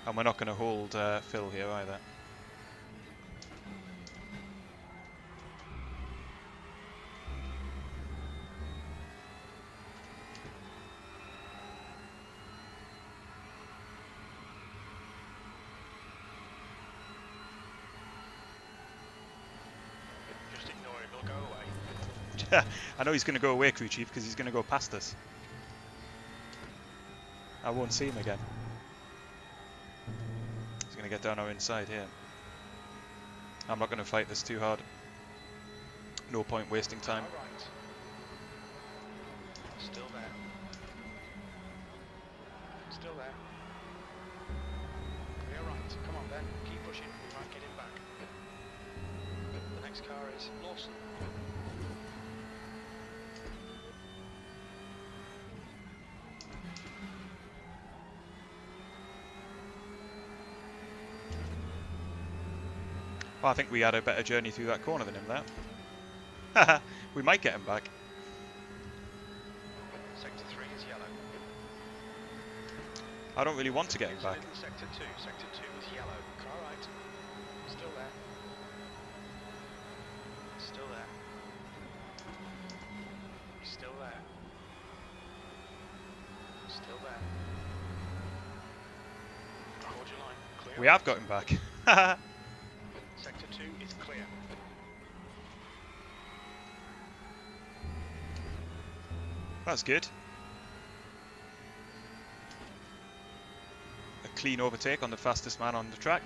And we're not going to hold Phil here either. Just ignore him, he'll go away. I know he's going to go away, crew chief, because he's going to go past us. I won't see him again. He's going to get down our inside here. I'm not going to fight this too hard. No point wasting time. All right. Still there. Still there. Clear right. Come on Ben, keep pushing. We might get him back. The next car is Lawson. Well, I think we had a better journey through that corner than him there. We might get him back. Sector 3 is yellow. I don't really want to get him back. Middle sector 2. Sector 2 is yellow. Car right. Still there. Still there. Still there. Still there. Hold your line. Clear. We have got him back. Sector 2 is clear. That's good. A clean overtake on the fastest man on the track.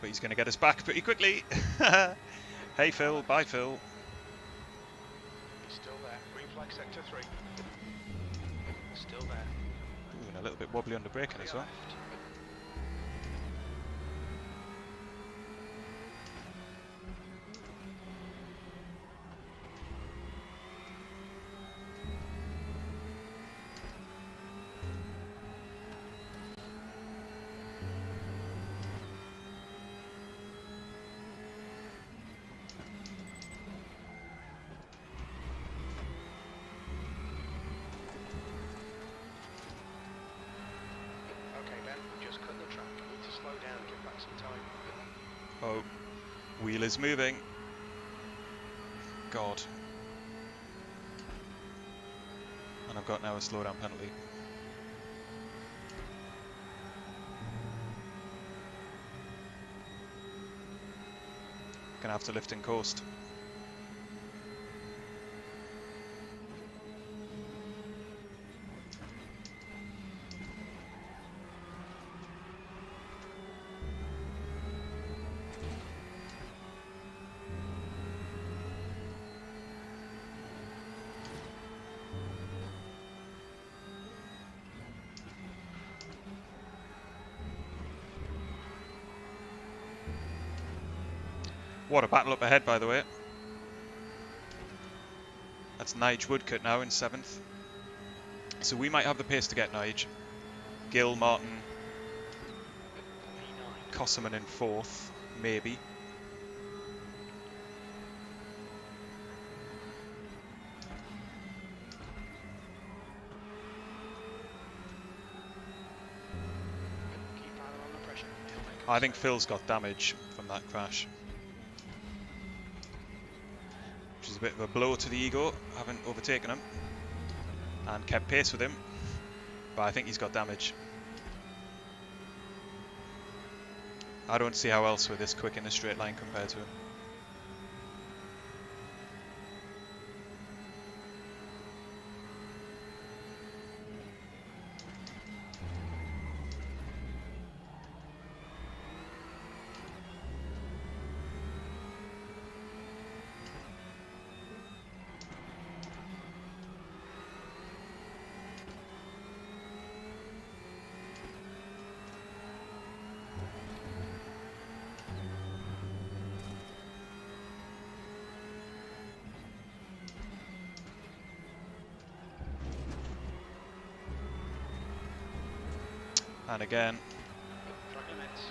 But he's going to get us back pretty quickly. Hey Phil, bye Phil. He's still there. Green flag sector 3. Still there. Ooh, and a little bit wobbly on the braking as well. Left. Okay Ben, just cut the track. You need to slow down and give back some time. Oh, wheel is moving. God. And I've got now a slowdown penalty. Gonna have to lift in coast. What a battle up ahead, by the way. That's Nige Woodcut now in 7th. So we might have the pace to get Nige. Gill, Martin, Kosserman in 4th, maybe. Keep piling on the pressure. He'll make a I think mistake. Phil's got damage from that crash. Which is a bit of a blow to the ego, having overtaken him. And kept pace with him. But I think he's got damage. I don't see how else we're this quick in a straight line compared to him. And again, Drag limits.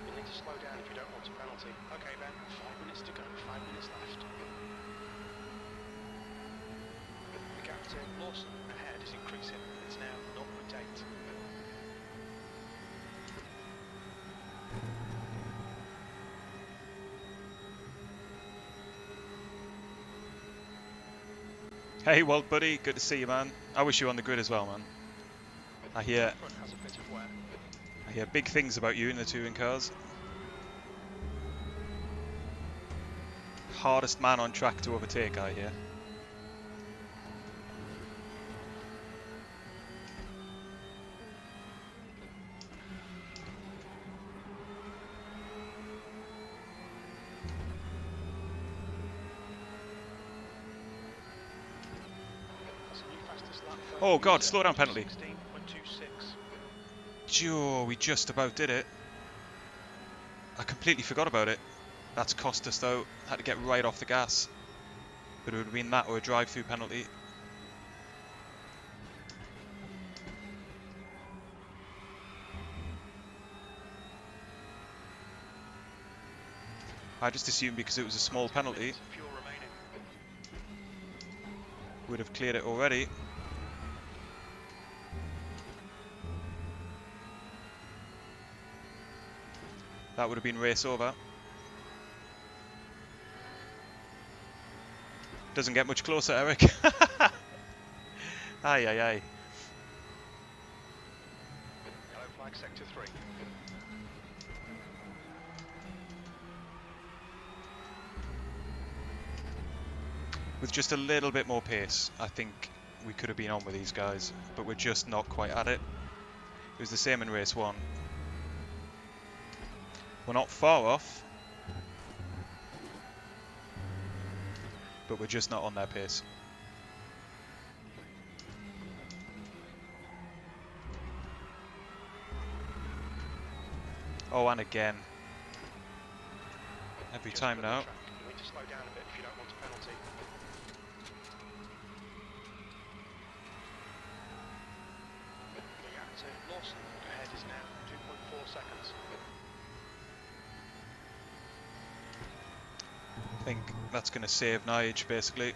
You need to slow down if you don't want a penalty. Okay, Ben, 5 minutes to go, 5 minutes left. The gap to Lawson ahead is increasing. It's now 0.8. hey Walt buddy, good to see you, man. I wish you were on the grid as well, man. I hear Front has a bit of wear. big things about you in the touring cars. Hardest man on track to overtake, I hear. That's a new fastest lap for Oh God, Lisa, slow down penalty. 16.26. Joe, we just about did it. I completely forgot about it. That's cost us though. Had to get right off the gas. But it would have been that or a drive-through penalty. I just assumed because it was a small 10 penalty, minutes of fuel remaining. would have cleared it already. That would have been race over. Doesn't get much closer, Eric. Aye, aye, aye. Yellow flag sector 3. With just a little bit more pace, I think we could have been on with these guys, but we're just not quite at it. It was the same in race 1. We're not far off, but we're just not on their pace. Oh, and again. Every Just time middle now. track. You need to slow down a bit if you don't want a penalty. The gap to Lawson ahead is now 2.4 seconds. I think that's going to save Nige, basically.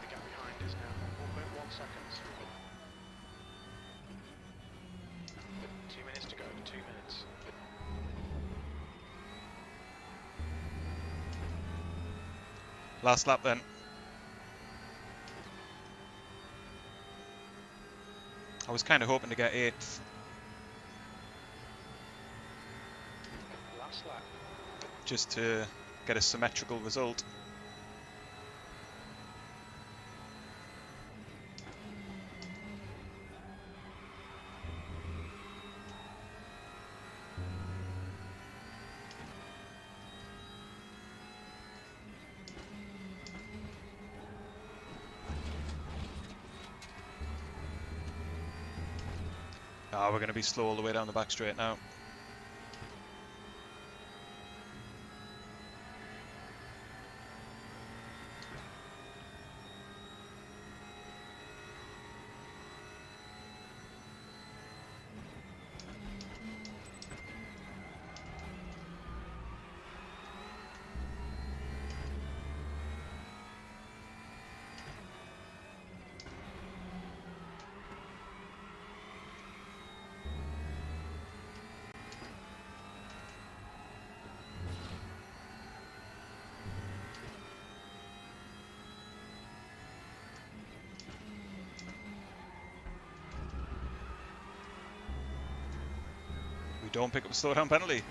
The gap behind is now 1.1 seconds. 2 minutes to go, 2 minutes. Last lap then. I was kind of hoping to get 8th. Last lap. Just to get a symmetrical result. We're going to be slow all the way down the back straight now. Don't pick up a slowdown penalty.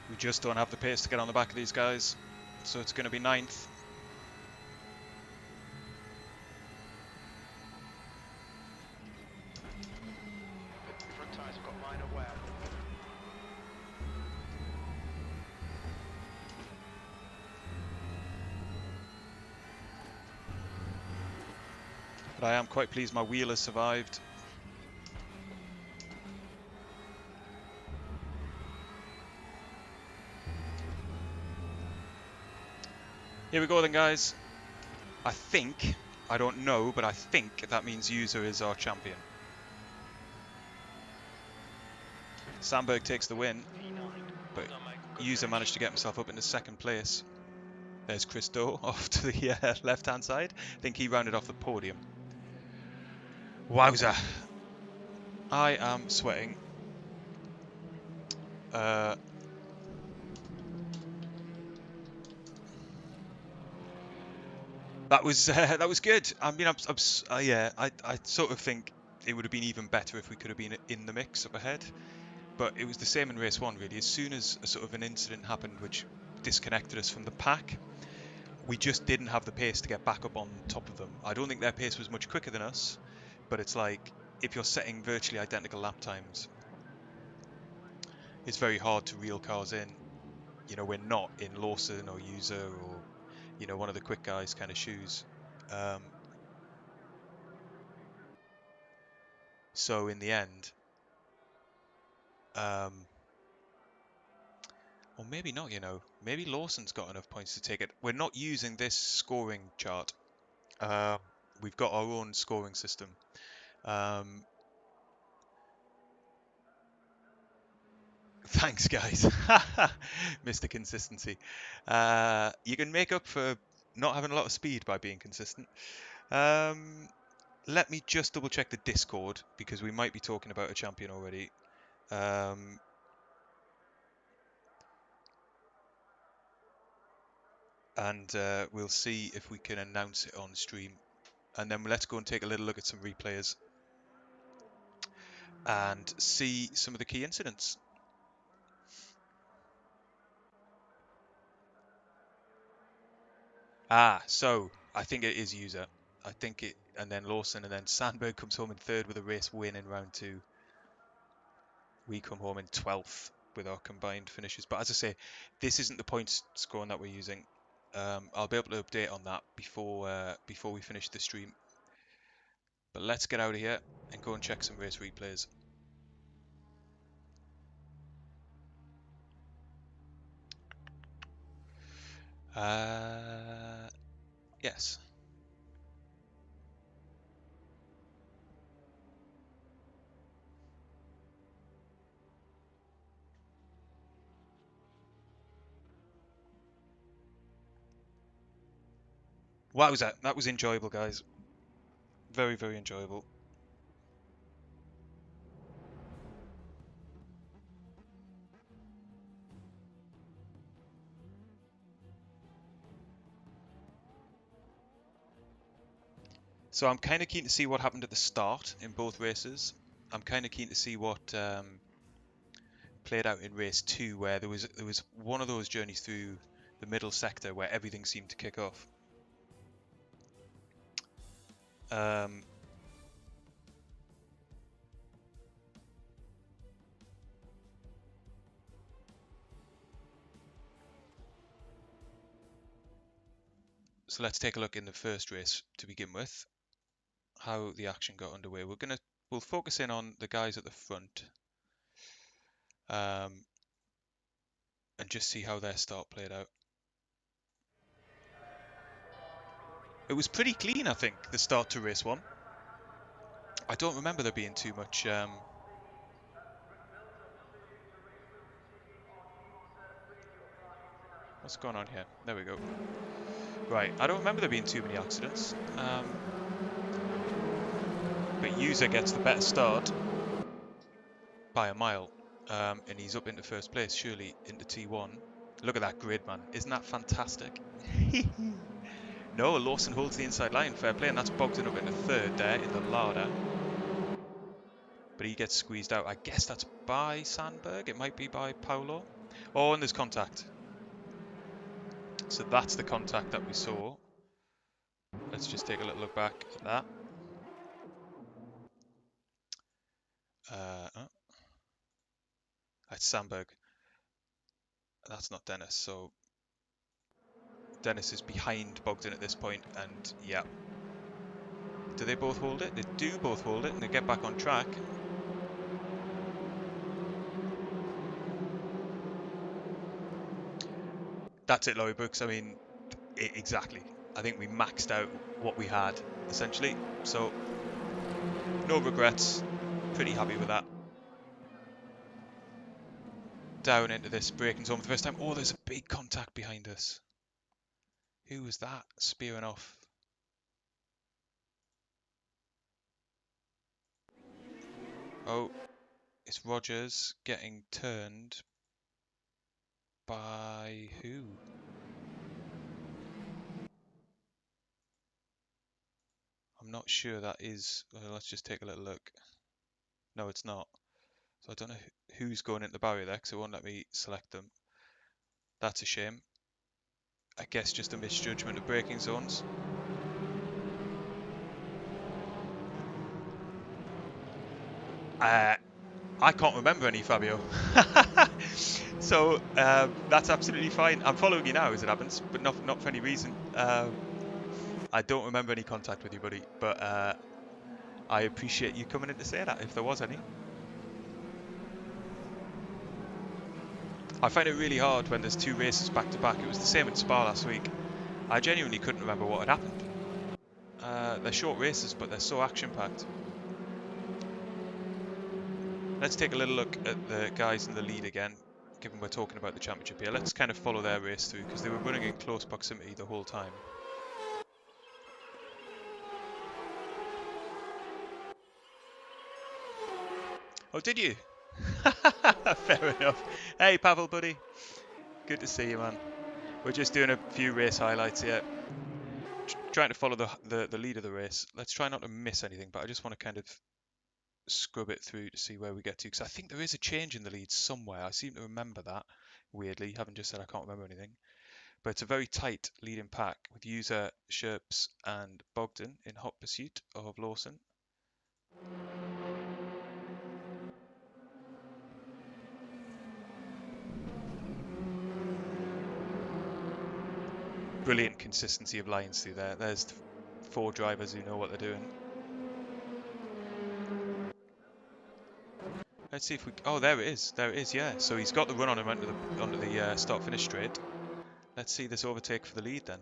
We just don't have the pace to get on the back of these guys, so it's going to be 9th. Front tyres have got minor wear. But I am quite pleased my wheel has survived. Here we go then, guys. I don't know, but I think that means User is our champion. Sandberg takes the win, but User managed to get himself up into 2nd place. There's Christo off to the left-hand side. I think he rounded off the podium. Wowza. I am sweating. That was good. I mean, I sort of think it would have been even better if we could have been in the mix up ahead. But it was the same in race 1, really. As soon as a sort of an incident happened which disconnected us from the pack, we just didn't have the pace to get back up on top of them. I don't think their pace was much quicker than us, but it's like if you're setting virtually identical lap times, it's very hard to reel cars in. You know, we're not in Lawson or User or, you know, one of the quick guys kind of shoes. So in the end, or maybe not, you know, maybe Lawson's got enough points to take it. We're not using this scoring chart. We've got our own scoring system. Thanks, guys. Mr. Consistency. You can make up for not having a lot of speed by being consistent. Let me just double check the Discord because we might be talking about a champion already. And we'll see if we can announce it on stream. And then let's go and take a little look at some replayers and see some of the key incidents. So I think it is User. I think it, and then Lawson, and then Sandberg comes home in 3rd with a race win in round 2. We come home in 12th with our combined finishes. But as I say, this isn't the points scoring that we're using. I'll be able to update on that before we finish the stream. But let's get out of here and go and check some race replays. Yes. Wowza, that was enjoyable, guys. Very, very enjoyable. So I'm kind of keen to see what happened at the start in both races. I'm kind of keen to see what played out in race 2, where there was one of those journeys through the middle sector where everything seemed to kick off. So let's take a look in the first race to begin with, how the action got underway. We'll focus in on the guys at the front, and just see how their start played out. It was pretty clean, I think, the start to race 1. I don't remember there being too much. What's going on here? There we go. Right, I don't remember there being too many accidents. But User gets the better start by a mile, and he's up into first place, surely into T1. Look at that grid, man. Isn't that fantastic? No, Lawson holds the inside line, fair play, and that's Bogdan up into third there in the Lada. But he gets squeezed out. I guess that's by Sandberg. It might be by Paolo. Oh, and there's contact. So that's the contact that we saw. Let's just take a little look back at that. That's Sandberg. That's not Dennis. So Dennis is behind Bogdan at this point, and yeah. Do they both hold it? They do both hold it, and they get back on track. That's it, Laurie Brooks. I mean, exactly. I think we maxed out what we had, essentially. So, no regrets. Pretty happy with that. Down into this braking zone for the first time. Oh, there's a big contact behind us. Who was that spearing off? Oh, it's Rogers getting turned by who? I'm not sure that is. Let's just take a little look. No, it's not. So I don't know who's going into the barrier there because it won't let me select them. That's a shame. I guess just a misjudgment of braking zones. I can't remember any, Fabio. So that's absolutely fine. I'm following you now as it happens, but not for any reason. I don't remember any contact with you, buddy, but I appreciate you coming in to say that, if there was any. I find it really hard when there's 2 races back to back. It was the same in Spa last week. I genuinely couldn't remember what had happened. They're short races, but they're so action-packed. Let's take a little look at the guys in the lead again, given we're talking about the championship here. Let's kind of follow their race through, because they were running in close proximity the whole time. Oh, did you? Fair enough. Hey, Pavel, buddy. Good to see you, man. We're just doing a few race highlights here. Trying to follow the lead of the race. Let's try not to miss anything, but I just want to kind of scrub it through to see where we get to, because I think there is a change in the lead somewhere. I seem to remember that, weirdly. You haven't just said I can't remember anything. But it's a very tight leading pack with User, Sherps and Bogdan in hot pursuit of Lawson. Brilliant consistency of lines through there. There's 4 drivers who know what they're doing. Let's see if we... Oh, there it is. There it is, yeah. So he's got the run on him onto the start-finish straight. Let's see this overtake for the lead then.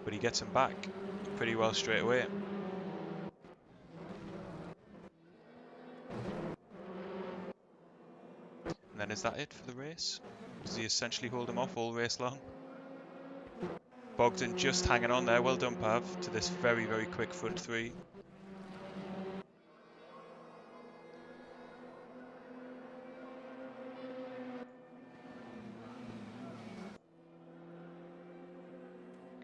But he gets him back pretty well straight away. And then is that it for the race? Does he essentially hold him off all race long? Bogdan just hanging on there. Well done, Pav, to this very, very quick front 3.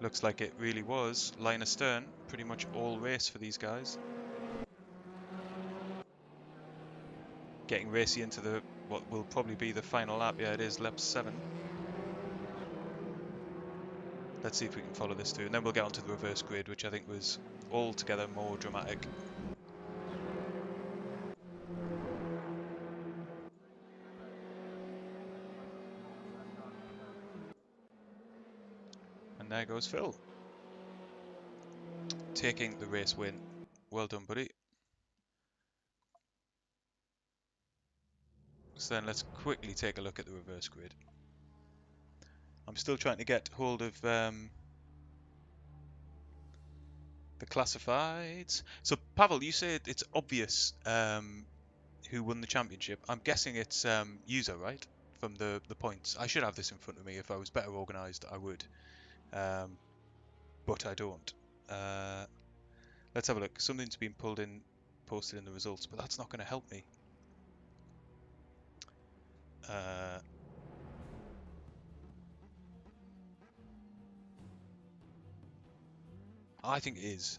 Looks like it really was line astern, pretty much all race for these guys. Getting racy into the what will probably be the final lap. Yeah, it is lap 7. Let's see if we can follow this through, and then we'll get onto the reverse grid, which I think was altogether more dramatic. And there goes Phil, taking the race win. Well done, buddy. So then let's quickly take a look at the reverse grid. I'm still trying to get hold of the classifieds. So Pavel, you said it's obvious who won the championship. I'm guessing it's user, right? From the points. I should have this in front of me. If I was better organised, I would. But I don't. Let's have a look. Something's been posted in the results, but that's not going to help me. I think it is.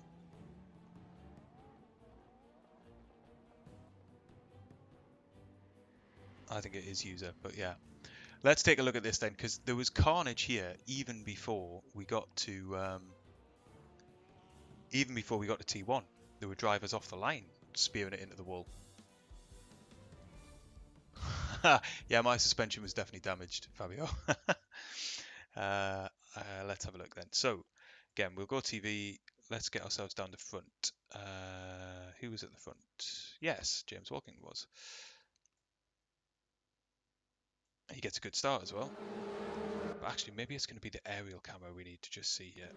I think it is user, but yeah. Let's take a look at this then, because there was carnage here even before we got to T1. There were drivers off the line spearing it into the wall. Yeah, my suspension was definitely damaged, Fabio. Let's have a look then. So, again, we'll go TV. Let's get ourselves down the front. Who was at the front? Yes, James Walking was. He gets a good start as well. But actually, maybe it's going to be the aerial camera we need to just see here.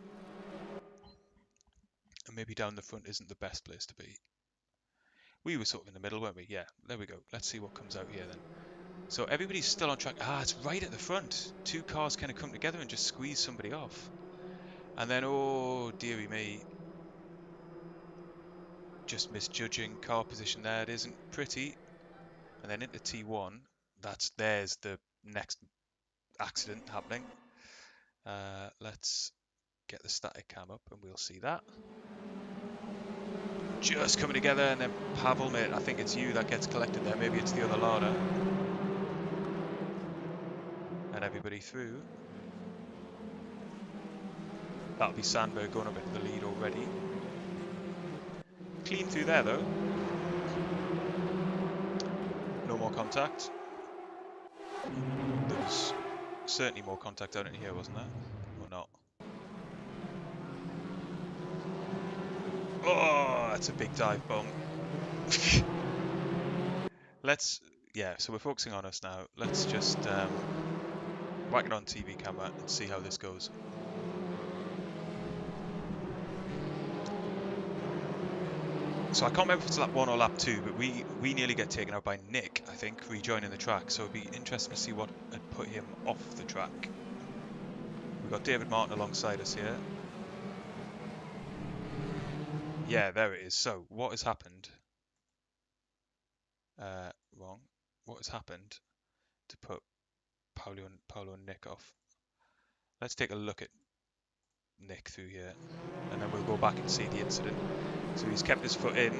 And maybe down the front isn't the best place to be. We were sort of in the middle, weren't we? Yeah, there we go. Let's see what comes out here then. So everybody's still on track. Ah, it's right at the front. Two cars kind of come together and just squeeze somebody off. And then, oh, dearie me. Just misjudging car position there. It isn't pretty. And then into T1. There's the next accident happening. Let's get the static cam up and we'll see that. Just coming together, and then Pavel, mate, I think it's you that gets collected there. Maybe it's the other Lada. And everybody through. That'll be Sandberg going up into the lead already. Clean through there though. No more contact. There was certainly more contact out in here, wasn't there? Or not? Oh, that's a big dive bomb. So we're focusing on us now. Let's just whack it on TV camera and see how this goes. So I can't remember if it's lap 1 or lap 2, but we nearly get taken out by Nick, I think, rejoining the track. So it'd be interesting to see what had put him off the track. We've got David Martin alongside us here. Yeah, there it is. So what has happened? Wrong. What has happened to put Paolo and Nick off? Let's take a look at Nick through here, and then we'll go back and see the incident. So he's kept his foot in.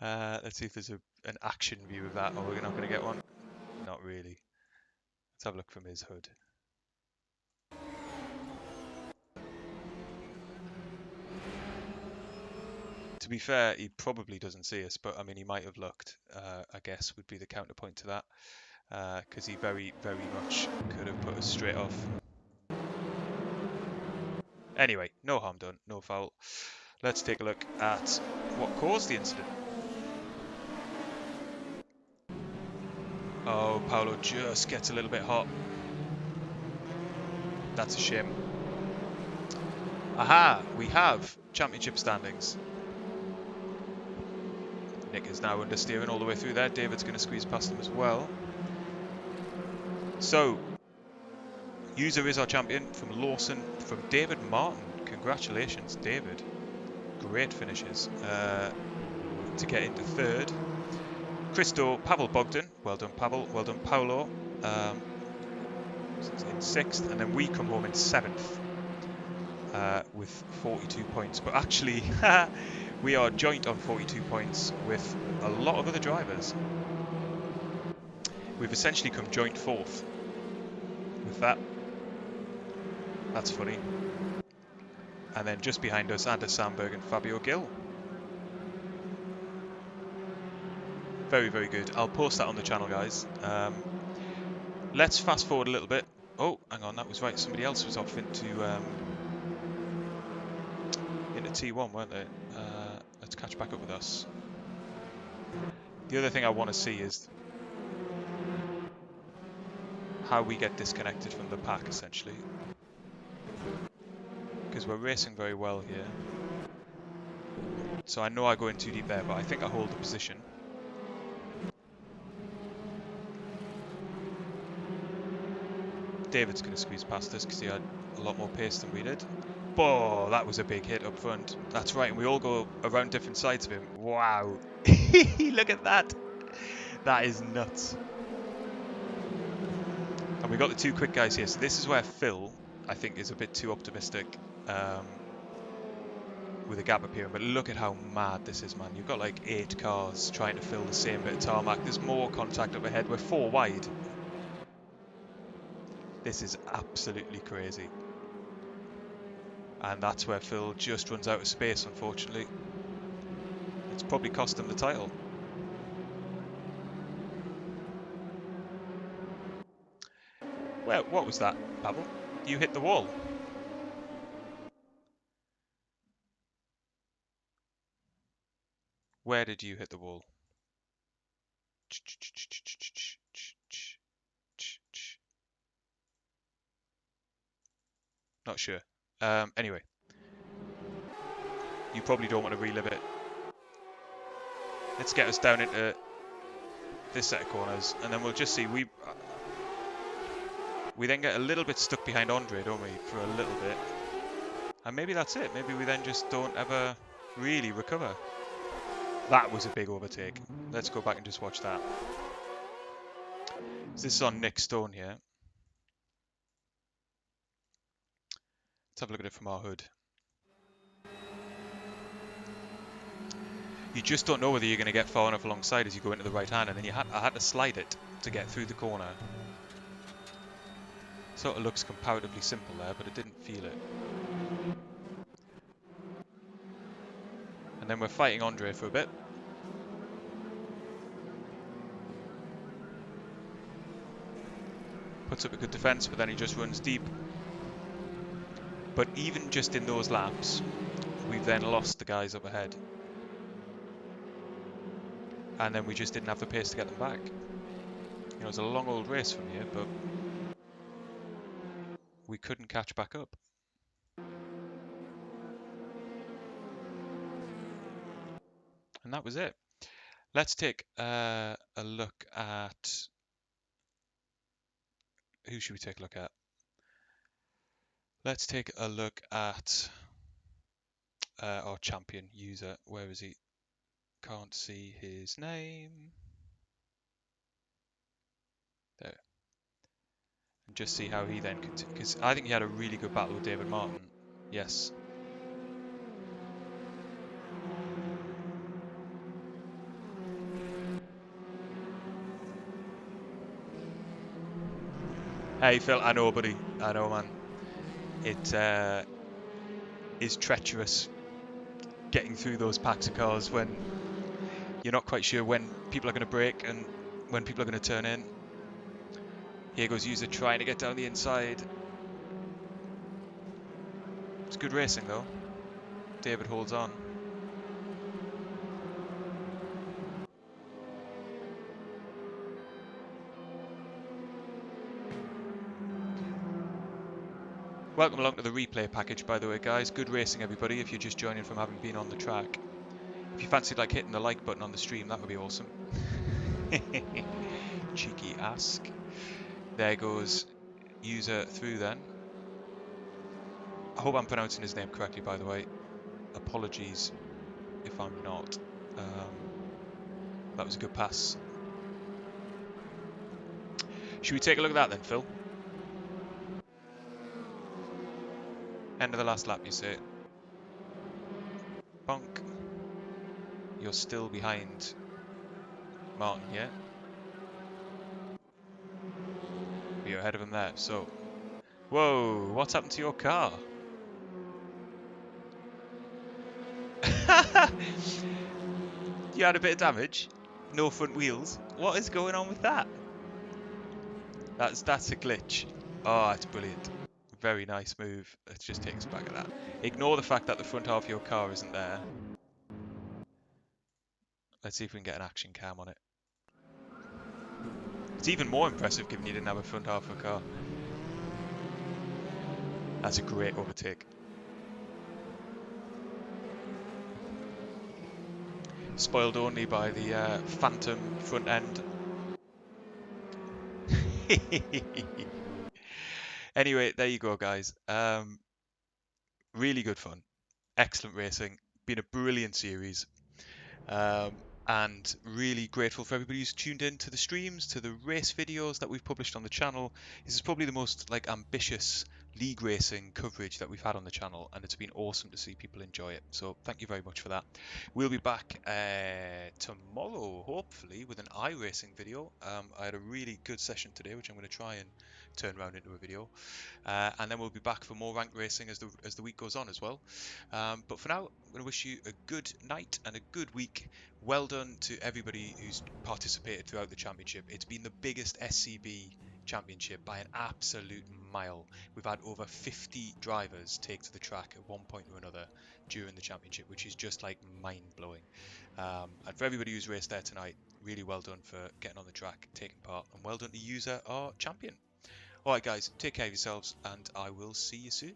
Let's see if there's an action view of that, or we're not going to get one. Not really. Let's have a look from his hood. To be fair, he probably doesn't see us, but I mean, he might have looked, I guess, would be the counterpoint to that. Because he very, very much could have put us straight off. Anyway, no harm done, no foul. Let's take a look at what caused the incident. Oh, Paolo just gets a little bit hot. That's a shame. Aha, we have championship standings. Nick is now understeering all the way through there. David's going to squeeze past him as well. So, user is our champion from Lawson, from David Martin. Congratulations, David. Great finishes to get into third. Pavel Bogdan, well done Pavel, well done Paolo, in 6th, and then we come home in 7th with 42 points. But actually, we are joint on 42 points with a lot of other drivers. We've essentially come joint 4th with that. That's funny. And then just behind us, Anders Sandberg and Fabio Gil. Very, very good. I'll post that on the channel, guys. Let's fast forward a little bit. Oh, hang on, that was right. Somebody else was off into T1, weren't they? Let's catch back up with us. The other thing I want to see is how we get disconnected from the pack, essentially. Because we're racing very well here. So I know I go in too deep there, but I think I hold the position. David's going to squeeze past us because he had a lot more pace than we did. Oh, that was a big hit up front. That's right, and we all go around different sides of him. Wow. Look at that. That is nuts. And we got the 2 quick guys here. So this is where Phil, I think, is a bit too optimistic with a gap appearing. But look at how mad this is, man. You've got like 8 cars trying to fill the same bit of tarmac. There's more contact up ahead. We're 4 wide. This is absolutely crazy. And that's where Phil just runs out of space, unfortunately. It's probably cost him the title. Well, what was that, Pavel? You hit the wall. Where did you hit the wall? Not sure. Anyway. You probably don't want to relive it. Let's get us down into this set of corners, and then we'll just see. We then get a little bit stuck behind Andre, don't we, for a little bit. And maybe that's it. Maybe we then just don't ever really recover. That was a big overtake. Let's go back and just watch that. So this is on Nick Stone here. Let's have a look at it from our hood. You just don't know whether you're going to get far enough alongside as you go into the right hand, and then I had to slide it to get through the corner. Sort of looks comparatively simple there, but it didn't feel it. And then we're fighting Andre for a bit. Puts up a good defence, but then he just runs deep. But even just in those laps, we've then lost the guys up ahead. And then we just didn't have the pace to get them back. You know, it's a long old race from here, but we couldn't catch back up. And that was it. Let's take a look at... Who should we take a look at? Let's take a look at our champion user. Where is he? Can't see his name. There. And just see how he then continues. Because I think he had a really good battle with David Martin. Yes. Hey Phil, I know buddy. I know man. It is treacherous getting through those packs of cars when you're not quite sure when people are going to brake and when people are going to turn in. Here goes user trying to get down the inside. It's good racing though. David holds on. Welcome along to the replay package, by the way, guys. Good racing, everybody, if you're just joining from having been on the track. If you fancied like hitting the like button on the stream, that would be awesome. Cheeky ask. There goes user through then. I hope I'm pronouncing his name correctly, by the way. Apologies if I'm not. That was a good pass Should we take a look at that then, Phil? End of the last lap, you say. Bonk. You're still behind Martin, yeah? But you're ahead of him there, so... Whoa, what's happened to your car? You had a bit of damage? No front wheels? What is going on with that? That's a glitch. Oh, that's brilliant. Very nice move. Let's just take us back at that. Ignore the fact that the front half of your car isn't there. Let's see if we can get an action cam on it. It's even more impressive given you didn't have a front half of a car. That's a great overtake. Spoiled only by the phantom front end. Anyway, there you go, guys. Really good fun. Excellent racing. Been a brilliant series. And really grateful for everybody who's tuned in to the streams, to the race videos that we've published on the channel. This is probably the most ambitious league racing coverage that we've had on the channel, and it's been awesome to see people enjoy it. So thank you very much for that. We'll be back tomorrow, hopefully, with an iRacing video. I had a really good session today, which I'm going to try and turn around into a video. And then we'll be back for more ranked racing as the week goes on as well. But for now, I'm going to wish you a good night and a good week. Well done to everybody who's participated throughout the championship. It's been the biggest SCB championship by an absolute mile. We've had over 50 drivers take to the track at one point or another during the championship, which is just mind-blowing. And for everybody who's raced there tonight, really well done for getting on the track, taking part, and well done to User, our champion. Alright guys, take care of yourselves, and I will see you soon.